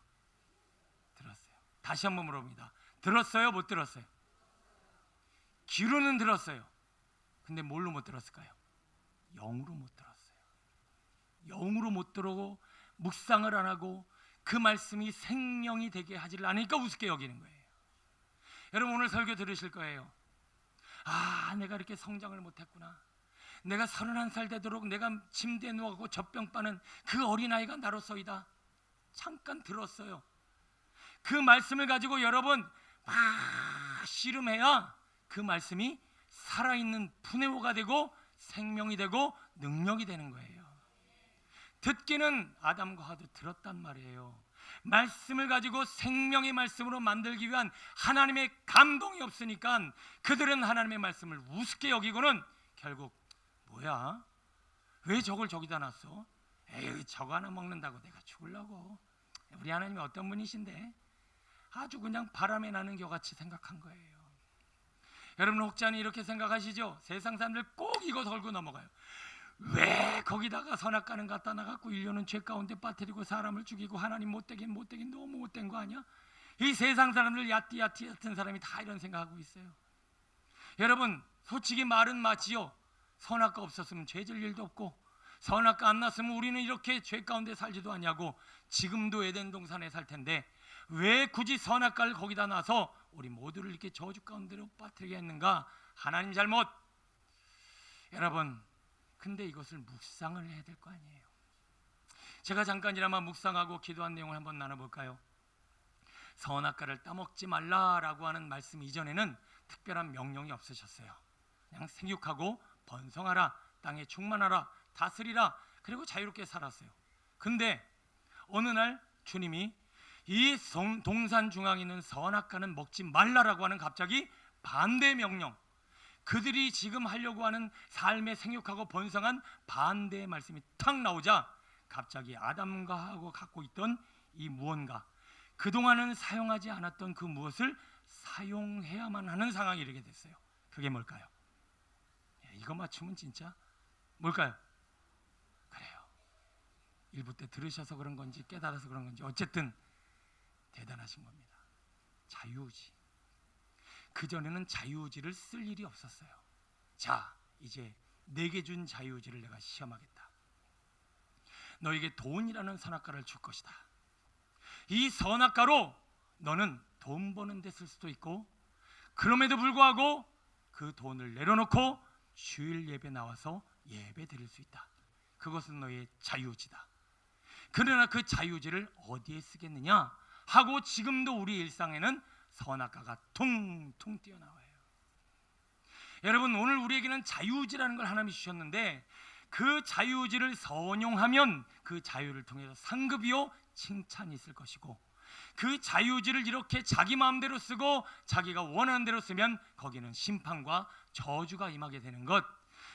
들었어요. 다시 한번 물어봅니다. 들었어요? 못 들었어요? 귀로는 들었어요. 근데 뭘로 못 들었을까요? 영으로 못 들었어요. 영으로 못 들고 묵상을 안 하고 그 말씀이 생명이 되게 하지를 않으니까 우습게 여기는 거예요. 여러분, 오늘 설교 들으실 거예요. 아, 내가 이렇게 성장을 못했구나. 내가 31살 되도록 내가 침대에 누워서 젖병 빠는 그 어린아이가 나로서이다. 잠깐 들었어요. 그 말씀을 가지고 여러분 막 씨름해야 그 말씀이 살아있는 분해호가 되고 생명이 되고 능력이 되는 거예요. 듣기는 아담과 하와도 들었단 말이에요. 말씀을 가지고 생명의 말씀으로 만들기 위한 하나님의 감동이 없으니까 그들은 하나님의 말씀을 우습게 여기고는 결국 뭐야? 왜 저걸 저기다 놨어? 에이, 저거 하나 먹는다고 내가 죽으려고. 우리 하나님이 어떤 분이신데? 아주 그냥 바람에 나는 겨같이 생각한 거예요. 여러분, 혹자는 이렇게 생각하시죠? 세상 사람들 꼭 이거 덜고 넘어가요. 왜 거기다가 선악과는 갖다 놔갖고 인류는 죄 가운데 빠뜨리고 사람을 죽이고 하나님 못되긴 너무 못된 거 아니야? 이 세상 사람들 야띠 같은 사람이 다 이런 생각하고 있어요. 여러분, 솔직히 말은 맞지요. 선악과 없었으면 죄질 일도 없고 선악과 안 났으면 우리는 이렇게 죄 가운데 살지도 않냐고. 지금도 에덴 동산에 살 텐데 왜 굳이 선악과를 거기다 놔서 우리 모두를 이렇게 저주 가운데로 빠뜨리게 했는가? 하나님 잘못. 여러분, 근데 이것을 묵상을 해야 될 거 아니에요. 제가 잠깐이나마 묵상하고 기도한 내용을 한번 나눠볼까요? 선악과를 따먹지 말라라고 하는 말씀 이전에는 특별한 명령이 없으셨어요. 그냥 생육하고 번성하라, 땅에 충만하라, 다스리라, 그리고 자유롭게 살았어요. 근데 어느 날 주님이 이 동산 중앙에 있는 선악과는 먹지 말라라고 하는 갑자기 반대 명령, 그들이 지금 하려고 하는 삶에 생육하고 번성한 반대의 말씀이 탁 나오자 갑자기 아담과 하고 갖고 있던 이 무언가, 그동안은 사용하지 않았던 그 무엇을 사용해야만 하는 상황이 이르게 됐어요. 그게 뭘까요? 이거 맞추면 진짜 뭘까요? 그래요. 일부 때 들으셔서 그런 건지 깨달아서 그런 건지 어쨌든 대단하신 겁니다. 자유지. 그전에는 자유의지를 쓸 일이 없었어요. 자, 이제 내게 준 자유의지를 내가 시험하겠다. 너에게 돈이라는 선악과를 줄 것이다. 이 선악과로 너는 돈 버는 데 쓸 수도 있고, 그럼에도 불구하고 그 돈을 내려놓고 주일 예배 나와서 예배 드릴 수 있다. 그것은 너의 자유의지다. 그러나 그 자유의지를 어디에 쓰겠느냐 하고 지금도 우리 일상에는 선악과가 퉁퉁 튀어나와요. 여러분, 오늘 우리에게는 자유의지라는 걸 하나님이 주셨는데, 그 자유의지를 선용하면 그 자유를 통해서 상급이요 칭찬이 있을 것이고, 그 자유의지를 이렇게 자기 마음대로 쓰고 자기가 원하는 대로 쓰면 거기는 심판과 저주가 임하게 되는 것.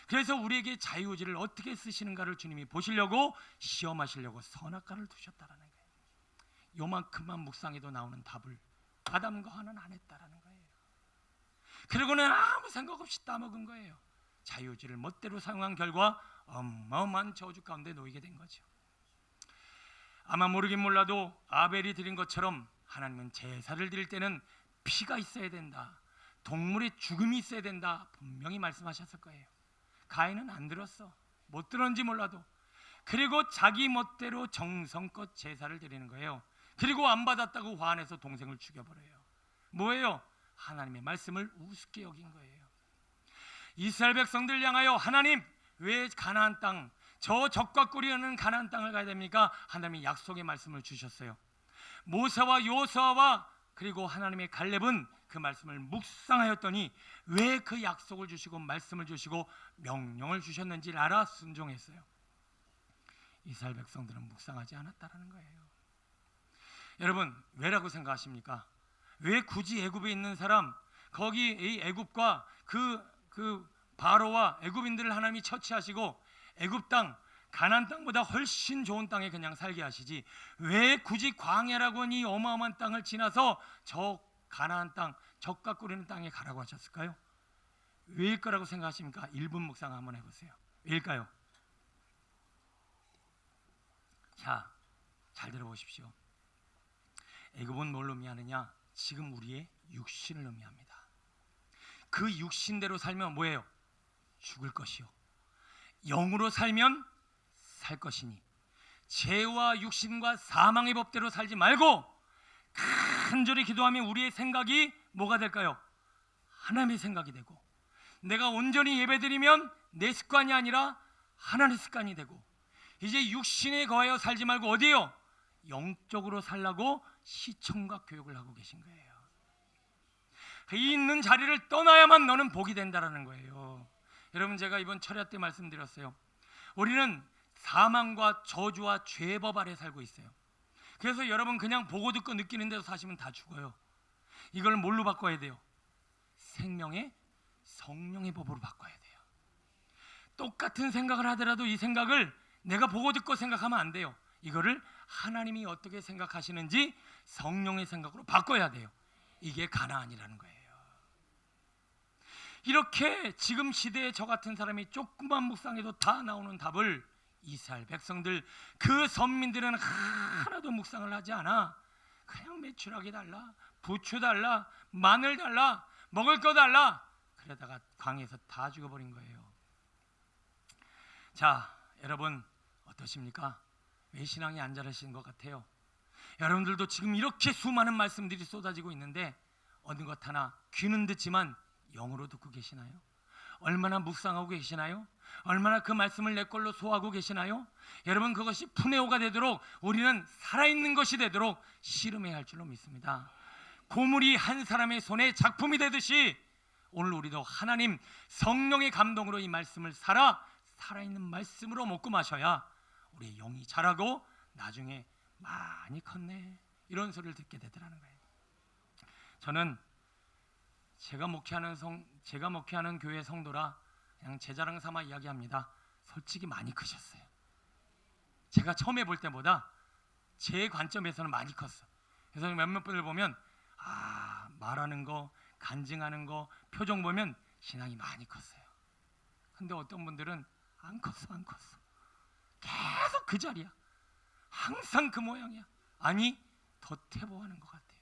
그래서 우리에게 자유의지를 어떻게 쓰시는가를 주님이 보시려고, 시험하시려고 선악과를 두셨다라는 거예요. 요만큼만 묵상해도 나오는 답을 아담과 하나는 안 했다라는 거예요. 그리고는 아무 생각 없이 따먹은 거예요. 자유의지를 멋대로 사용한 결과 어마어마한 저주 가운데 놓이게 된 거죠. 아마 모르긴 몰라도 아벨이 드린 것처럼 하나님은 제사를 드릴 때는 피가 있어야 된다, 동물의 죽음이 있어야 된다 분명히 말씀하셨을 거예요. 가인은 안 들었어. 못 들었는지 몰라도. 그리고 자기 멋대로 정성껏 제사를 드리는 거예요. 그리고 안 받았다고 화내서 동생을 죽여버려요. 뭐예요? 하나님의 말씀을 우습게 여긴 거예요. 이스라엘 백성들 향하여 하나님, 왜 가나안 땅, 저 적과 꿀이는 가나안 땅을 가야 됩니까? 하나님이 약속의 말씀을 주셨어요. 모세와 요수아와 그리고 하나님의 갈렙은 그 말씀을 묵상하였더니 왜 그 약속을 주시고 말씀을 주시고 명령을 주셨는지를 알아 순종했어요. 이스라엘 백성들은 묵상하지 않았다라는 거예요. 여러분, 왜라고 생각하십니까? 왜 굳이 애굽에 있는 사람, 거기 이 애굽과 그 바로와 애굽인들을 하나님이 처치하시고 애굽 땅, 가나안 땅보다 훨씬 좋은 땅에 그냥 살게 하시지, 왜 굳이 광야라고 하는 이 어마어마한 땅을 지나서 저 가나안 땅, 적과 꿀이는 땅에 가라고 하셨을까요? 왜일 거라고 생각하십니까? 1분 묵상 한번 해보세요. 왜일까요? 자, 잘 들어보십시오. 애굽은 뭘 의미하느냐? 지금 우리의 육신을 의미합니다. 그 육신대로 살면 뭐예요? 죽을 것이요, 영으로 살면 살 것이니, 죄와 육신과 사망의 법대로 살지 말고 간절히 기도하면 우리의 생각이 뭐가 될까요? 하나님의 생각이 되고, 내가 온전히 예배드리면 내 습관이 아니라 하나님의 습관이 되고, 이제 육신에 거하여 살지 말고 어디에요? 영적으로 살라고 시청각 교육을 하고 계신 거예요. 이 있는 자리를 떠나야만 너는 복이 된다라는 거예요. 여러분, 제가 이번 철야 때 말씀드렸어요. 우리는 사망과 저주와 죄법 아래 살고 있어요. 그래서 여러분, 그냥 보고 듣고 느끼는 대로 사시면 다 죽어요. 이걸 뭘로 바꿔야 돼요? 생명의 성령의 법으로 바꿔야 돼요. 똑같은 생각을 하더라도 이 생각을 내가 보고 듣고 생각하면 안 돼요. 이거를 하나님이 어떻게 생각하시는지 성령의 생각으로 바꿔야 돼요. 이게 가나안이라는 거예요. 이렇게 지금 시대에 저 같은 사람이 조그만 묵상해도 다 나오는 답을 이스라엘 백성들, 그 선민들은 하나도 묵상을 하지 않아. 그냥 메추라기 달라, 부추 달라, 마늘 달라, 먹을 거 달라, 그러다가 광야에서 다 죽어버린 거예요. 자, 여러분 어떠십니까? 왜 신앙이 안 자라시는 것 같아요? 여러분들도 지금 이렇게 수많은 말씀들이 쏟아지고 있는데 어느 것 하나 귀는 듣지만 영으로 듣고 계시나요? 얼마나 묵상하고 계시나요? 얼마나 그 말씀을 내 걸로 소화하고 계시나요? 여러분, 그것이 푸네오가 되도록, 우리는 살아있는 것이 되도록 씨름해야 할 줄로 믿습니다. 고물이 한 사람의 손에 작품이 되듯이 오늘 우리도 하나님 성령의 감동으로 이 말씀을 살아있는 말씀으로 먹고 마셔야 우리의 영이 자라고 나중에 많이 컸네 이런 소리를 듣게 되더라는 거예요. 저는 제가 목회하는 교회 성도라 그냥 제 자랑 삼아 이야기합니다. 솔직히 많이 크셨어요. 제가 처음에 볼 때보다 제 관점에서는 많이 컸어. 그래서 몇몇 분을 보면 말하는 거, 간증하는 거, 표정 보면 신앙이 많이 컸어요. 근데 어떤 분들은 안 컸어. 계속 그 자리야. 항상 그 모양이야. 아니, 더 퇴보하는 것 같아요.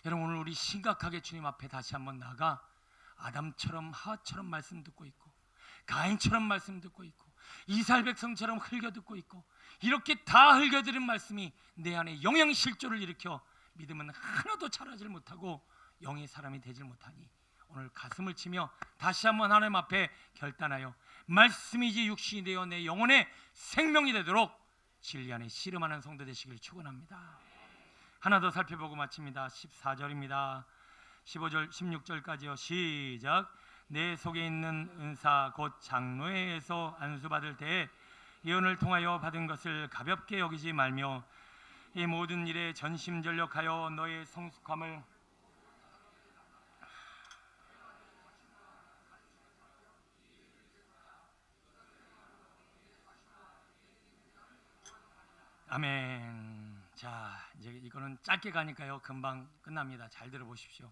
여러분, 오늘 우리 심각하게 주님 앞에 다시 한번 나가 아담처럼 하와처럼 말씀 듣고 있고, 가인처럼 말씀 듣고 있고, 이스라엘 백성처럼 흘겨 듣고 있고, 이렇게 다 흘겨 들은 말씀이 내 안에 영영 실조를 일으켜 믿음은 하나도 자라질 못하고 영의 사람이 되질 못하니, 오늘 가슴을 치며 다시 한번 하나님 앞에 결단하여 말씀이지 육신이 되어 내 영혼의 생명이 되도록 진리 안에 씨름하는 성도 되시길 축원합니다. 하나 더 살펴보고 마칩니다. 14절입니다. 15절 16절까지요. 시작. 내 속에 있는 은사 곧 장로회에서 안수받을 때에 예언을 통하여 받은 것을 가볍게 여기지 말며 이 모든 일에 전심전력하여 너의 성숙함을 아멘. 자, 이제 이거는 짧게 가니까요 금방 끝납니다. 잘 들어보십시오.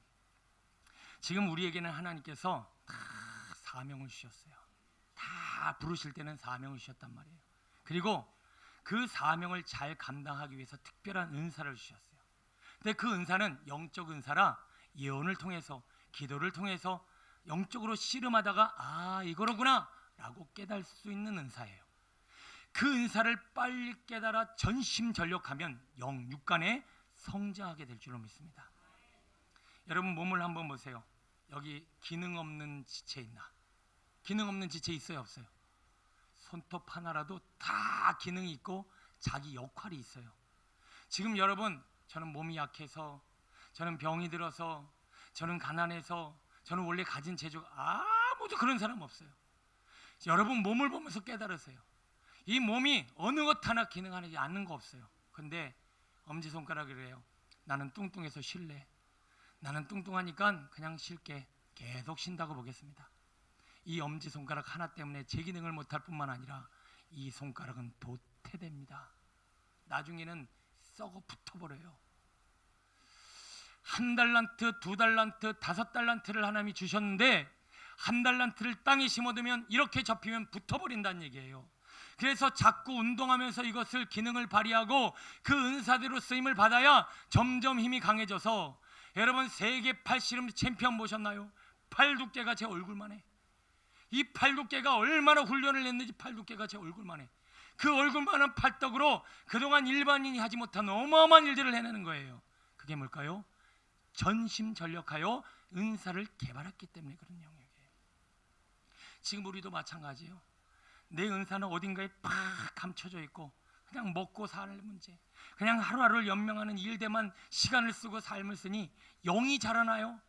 지금 우리에게는 하나님께서 다 사명을 주셨어요. 다 부르실 때는 사명을 주셨단 말이에요. 그리고 그 사명을 잘 감당하기 위해서 특별한 은사를 주셨어요. 근데 그 은사는 영적 은사라 예언을 통해서, 기도를 통해서 영적으로 씨름하다가 아 이거로구나 라고 깨달을 수 있는 은사예요. 그 은사를 빨리 깨달아 전심전력하면 육간에 성장하게 될 줄로 믿습니다. 여러분 몸을 한번 보세요. 여기 기능 없는 지체 있나? 기능 없는 지체 있어요, 없어요? 손톱 하나라도 다 기능이 있고 자기 역할이 있어요. 지금 여러분, 저는 몸이 약해서, 저는 병이 들어서, 저는 가난해서, 저는 원래 가진 재주가 아무도 그런 사람 없어요. 여러분 몸을 보면서 깨달으세요. 이 몸이 어느 것 하나 기능하지 않는 거 없어요. 근데 엄지손가락을 해요. 나는 뚱뚱해서 쉴래. 나는 뚱뚱하니까 그냥 쉴게. 계속 쉰다고 보겠습니다. 이 엄지손가락 하나 때문에 제 기능을 못할 뿐만 아니라 이 손가락은 도태됩니다. 나중에는 썩어 붙어버려요. 1달란트, 2달란트, 5달란트를 하나님이 주셨는데 1달란트를 땅에 심어두면 이렇게 접히면 붙어버린다는 얘기예요. 그래서 자꾸 운동하면서 이것을 기능을 발휘하고 그 은사대로 쓰임을 받아야 점점 힘이 강해져서, 여러분 세계 팔씨름 챔피언 보셨나요? 팔 두께가 제 얼굴만 해. 이 팔 두께가 얼마나 훈련을 했는지 팔 두께가 제 얼굴만 해. 그 얼굴만한 팔떡으로 그동안 일반인이 하지 못한 어마어마한 일들을 해내는 거예요. 그게 뭘까요? 전심전력하여 은사를 개발했기 때문에 그런 영역이에요. 지금 우리도 마찬가지예요. 내 은사는 어딘가에 팍 감춰져 있고 그냥 먹고 사는 문제, 그냥 하루하루를 연명하는 일대만 시간을 쓰고 삶을 쓰니 영이 자라나요?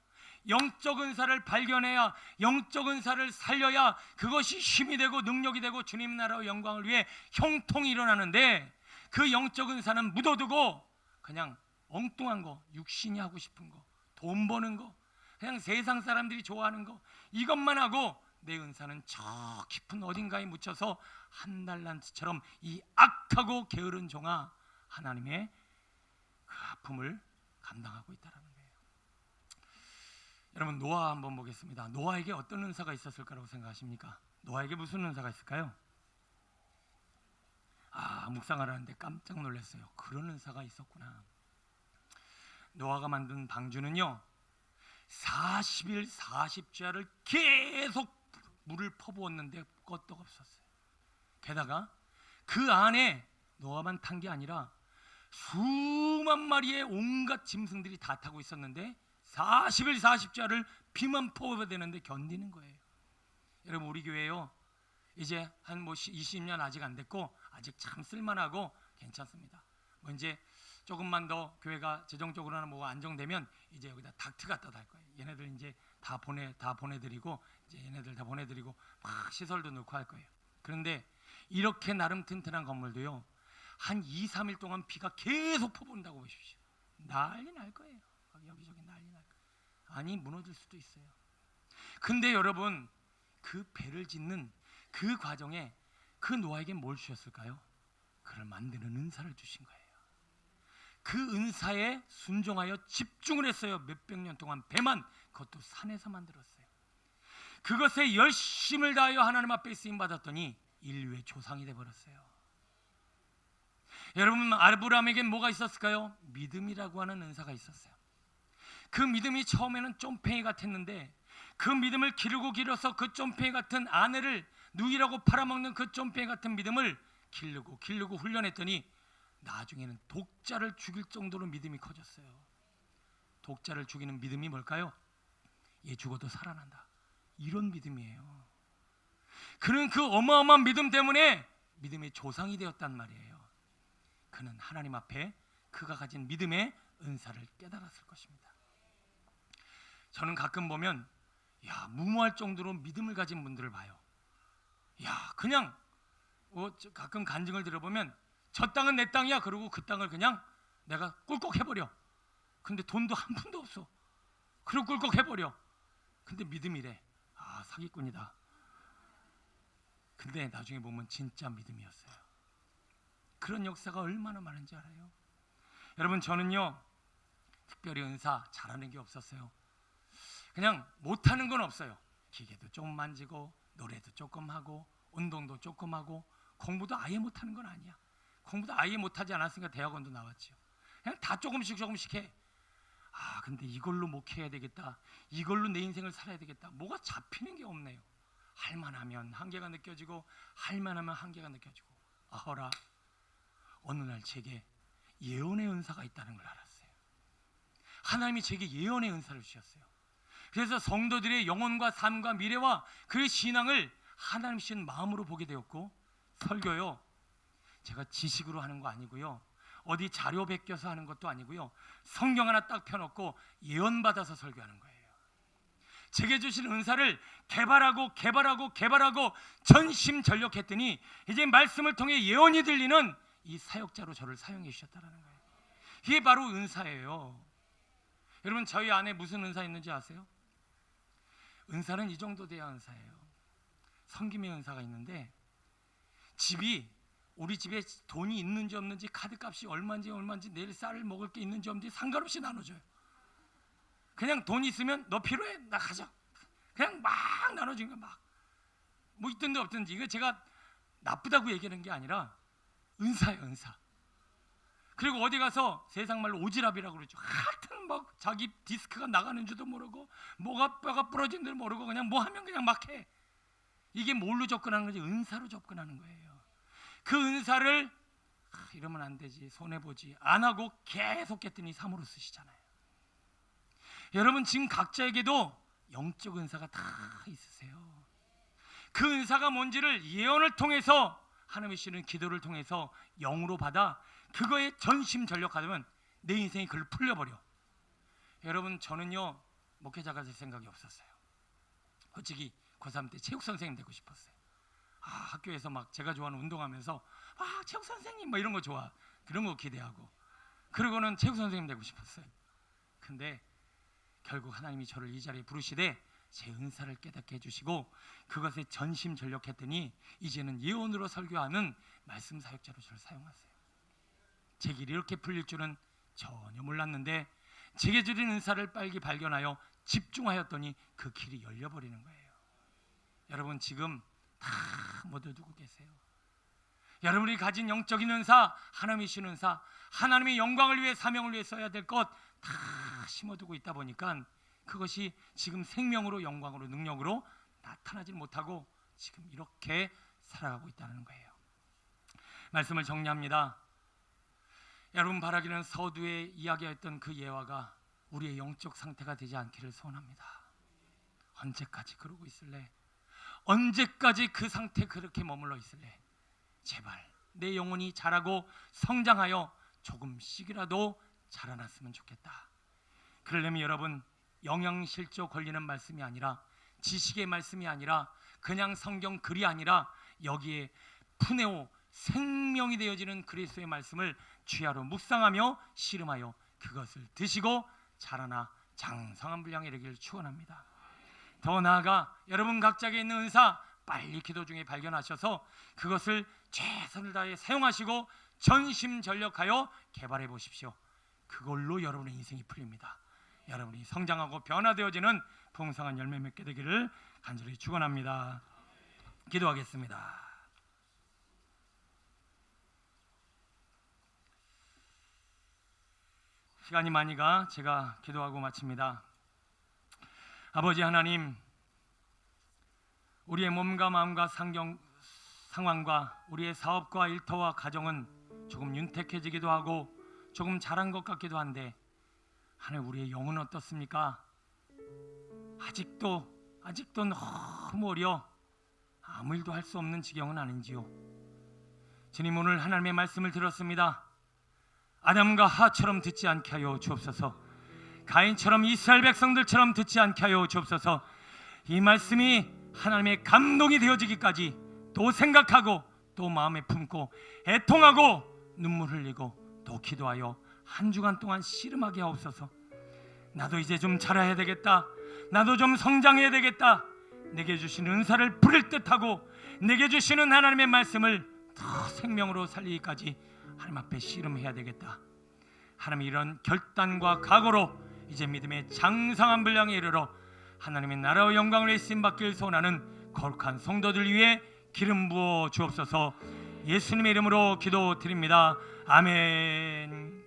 영적 은사를 발견해야, 영적 은사를 살려야 그것이 힘이 되고 능력이 되고 주님 나라의 영광을 위해 형통이 일어나는데, 그 영적 은사는 묻어두고 그냥 엉뚱한 거, 육신이 하고 싶은 거, 돈 버는 거, 그냥 세상 사람들이 좋아하는 거, 이것만 하고 내 은사는 저 깊은 어딘가에 묻혀서 1달란트처럼 이 악하고 게으른 종아 하나님의 그 아픔을 감당하고 있다는 거예요. 여러분 노아 한번 보겠습니다. 노아에게 어떤 은사가 있었을 거라고 생각하십니까? 노아에게 무슨 은사가 있을까요? 묵상을 하는데 깜짝 놀랐어요. 그런 은사가 있었구나. 노아가 만든 방주는요 40일 40주야를 계속 물을 퍼부었는데 껐떡 없었어요. 게다가 그 안에 노아만 탄 게 아니라 수만 마리의 온갖 짐승들이 다 타고 있었는데 40일 40주야를 비만 퍼부어야 되는데 견디는 거예요. 여러분 우리 교회요 이제 한 20년 아직 안 됐고 아직 참 쓸만하고 괜찮습니다. 뭐 이제 조금만 더 교회가 재정적으로나 뭐 안정되면 이제 여기다 닥트 갖다 달 거예요. 얘네들 이제 다 보내드리고 이제 얘네들 다 보내드리고 막 시설도 넣고 할 거예요. 그런데 이렇게 나름 튼튼한 건물도요 한 2, 3일 동안 비가 계속 퍼부은다고 보십시오. 난리 날 거예요. 여기저기 난리 날 거예요. 아니 무너질 수도 있어요. 근데 여러분 그 배를 짓는 그 과정에 그 노아에게 뭘 주셨을까요? 그를 만드는 은사를 주신 거예요. 그 은사에 순종하여 집중을 했어요. 몇백 년 동안 배만, 그것도 산에서 만들었어요. 그것에 열심을 다하여 하나님 앞에 쓰임 받았더니 인류의 조상이 되어버렸어요. 여러분 아브라함에겐 뭐가 있었을까요? 믿음이라고 하는 은사가 있었어요. 그 믿음이 처음에는 쫌팽이 같았는데 그 믿음을 기르고 그 쫌팽이 같은 아내를 누이라고 팔아먹는 그 쫌팽이 같은 믿음을 기르고 훈련했더니 나중에는 독자를 죽일 정도로 믿음이 커졌어요. 독자를 죽이는 믿음이 뭘까요? 얘 죽어도 살아난다, 이런 믿음이에요. 그는 그 어마어마한 믿음 때문에 믿음의 조상이 되었단 말이에요. 그는 하나님 앞에 그가 가진 믿음의 은사를 깨달았을 것입니다. 저는 가끔 보면 무모할 정도로 믿음을 가진 분들을 봐요. 그냥 가끔 간증을 들어보면 저 땅은 내 땅이야 그러고 그 땅을 그냥 내가 꿀꺽 해버려. 근데 돈도 한 푼도 없어. 그리고 꿀꺽 해버려. 근데 믿음이래. 사기꾼이다. 근데 나중에 보면 진짜 믿음이었어요. 그런 역사가 얼마나 많은지 알아요? 여러분, 저는요 특별히 은사 잘하는 게 없었어요. 그냥 못하는 건 없어요. 기계도 좀 만지고 노래도 조금 하고 운동도 조금 하고 공부도 아예 못하는 건 아니야. 공부도 아예 못하지 않았으니까 대학원도 나왔지요. 그냥 다 조금씩 해. 근데 이걸로 목회해야 되겠다, 이걸로 내 인생을 살아야 되겠다, 뭐가 잡히는 게 없네요. 할만하면 한계가 느껴지고 할만하면 한계가 느껴지고. 아허라, 어느 날 제게 예언의 은사가 있다는 걸 알았어요. 하나님이 제게 예언의 은사를 주셨어요. 그래서 성도들의 영혼과 삶과 미래와 그 신앙을 하나님 주신 마음으로 보게 되었고, 설교요 제가 지식으로 하는 거 아니고요, 어디 자료 베껴서 하는 것도 아니고요, 성경 하나 딱 펴놓고 예언 받아서 설교하는 거예요. 제게 주신 은사를 개발하고 전심전력했더니 이제 말씀을 통해 예언이 들리는 이 사역자로 저를 사용해 주셨다는 거예요. 이게 바로 은사예요. 여러분, 저희 안에 무슨 은사 있는지 아세요? 은사는 이 정도 돼야 은사예요. 섬김의 은사가 있는데, 우리 집에 돈이 있는지 없는지, 카드값이 얼마인지 내일 쌀을 먹을 게 있는지 없는지 상관없이 나눠줘요. 그냥 돈 있으면 너 필요해? 나 가져. 그냥 막 나눠주는 거야. 뭐 있든지 없든지. 이거 제가 나쁘다고 얘기하는 게 아니라 은사예요, 은사. 그리고 어디 가서 세상 말로 오지랖이라고 그러죠. 하여튼 자기 디스크가 나가는 줄도 모르고 뼈가 부러진 줄 모르고 그냥 뭐 하면 그냥 막 해. 이게 뭘로 접근하는 거지? 은사로 접근하는 거예요. 그 은사를 이러면 안 되지, 손해보지 안 하고 계속 했더니 삶으로 쓰시잖아요. 여러분, 지금 각자에게도 영적 은사가 다 있으세요. 그 은사가 뭔지를 예언을 통해서, 하나님의 주시는 기도를 통해서 영으로 받아 그거에 전심전력하면 내 인생이 그걸 풀려버려. 여러분, 저는요 목회자가 될 생각이 없었어요. 솔직히 고3 때 체육 선생님 되고 싶었어요. 학교에서 막 제가 좋아하는 운동하면서 체육 선생님 이런 거 좋아, 그런 거 기대하고, 그러고는 체육 선생님 되고 싶었어요. 근데 결국 하나님이 저를 이 자리에 부르시되 제 은사를 깨닫게 해주시고 그것에 전심전력했더니 이제는 예언으로 설교하는 말씀 사역자로 저를 사용하세요. 제 길이 이렇게 풀릴 줄은 전혀 몰랐는데 제게 주신 은사를 빨리 발견하여 집중하였더니 그 길이 열려버리는 거예요. 여러분, 지금 다 모두 두고 계세요. 여러분이 가진 영적인 은사, 하나님이 주신 은사, 하나님의 영광을 위해, 사명을 위해 써야 될 것 다 심어두고 있다 보니까 그것이 지금 생명으로, 영광으로, 능력으로 나타나지 못하고 지금 이렇게 살아가고 있다는 거예요. 말씀을 정리합니다. 여러분, 바라기는 서두에 이야기했던 그 예화가 우리의 영적 상태가 되지 않기를 소원합니다. 언제까지 그러고 있을래? 언제까지 그 상태 그렇게 머물러 있을래? 제발 내 영혼이 자라고 성장하여 조금씩이라도 자라났으면 좋겠다. 그러려면 여러분, 영양실조 걸리는 말씀이 아니라, 지식의 말씀이 아니라, 그냥 성경 글이 아니라 여기에 푸네오, 생명이 되어지는 그리스도의 말씀을 주야로 묵상하며 씨름하여 그것을 드시고 자라나 장성한 분량에 이르기를 축원합니다. 더 나아가 여러분 각자에게 있는 은사 빨리 기도 중에 발견하셔서 그것을 최선을 다해 사용하시고 전심전력하여 개발해 보십시오. 그걸로 여러분의 인생이 풀립니다. 여러분이 성장하고 변화되어지는 풍성한 열매 맺게 되기를 간절히 축원합니다. 기도하겠습니다. 시간이 많이 가 제가 기도하고 마칩니다. 아버지 하나님, 우리의 몸과 마음과 상황과 우리의 사업과 일터와 가정은 조금 윤택해지기도 하고 조금 잘한 것 같기도 한데 하나님, 우리의 영은 어떻습니까? 아직도 너무 어려 아무 일도 할 수 없는 지경은 아닌지요. 주님, 오늘 하나님의 말씀을 들었습니다. 아담과 하와처럼 듣지 않게 하여 주옵소서. 가인처럼 이스라엘 백성들처럼 듣지 않게 하여 주옵소서. 이 말씀이 하나님의 감동이 되어지기까지 또 생각하고 또 마음에 품고 애통하고 눈물 흘리고 또 기도하여 한 주간 동안 씨름하게 하옵소서. 나도 이제 좀 자라야 되겠다, 나도 좀 성장해야 되겠다, 내게 주신 은사를 부릴 듯하고 내게 주시는 하나님의 말씀을 더 생명으로 살리기까지 하나님 앞에 씨름해야 되겠다. 하나님, 이런 결단과 각오로 이제 믿음의 장성한 분량에 이르러 하나님의 나라와 영광을 쓰임받기를 소원하는 거룩한 성도들 위해 기름 부어 주옵소서. 예수님의 이름으로 기도드립니다. 아멘.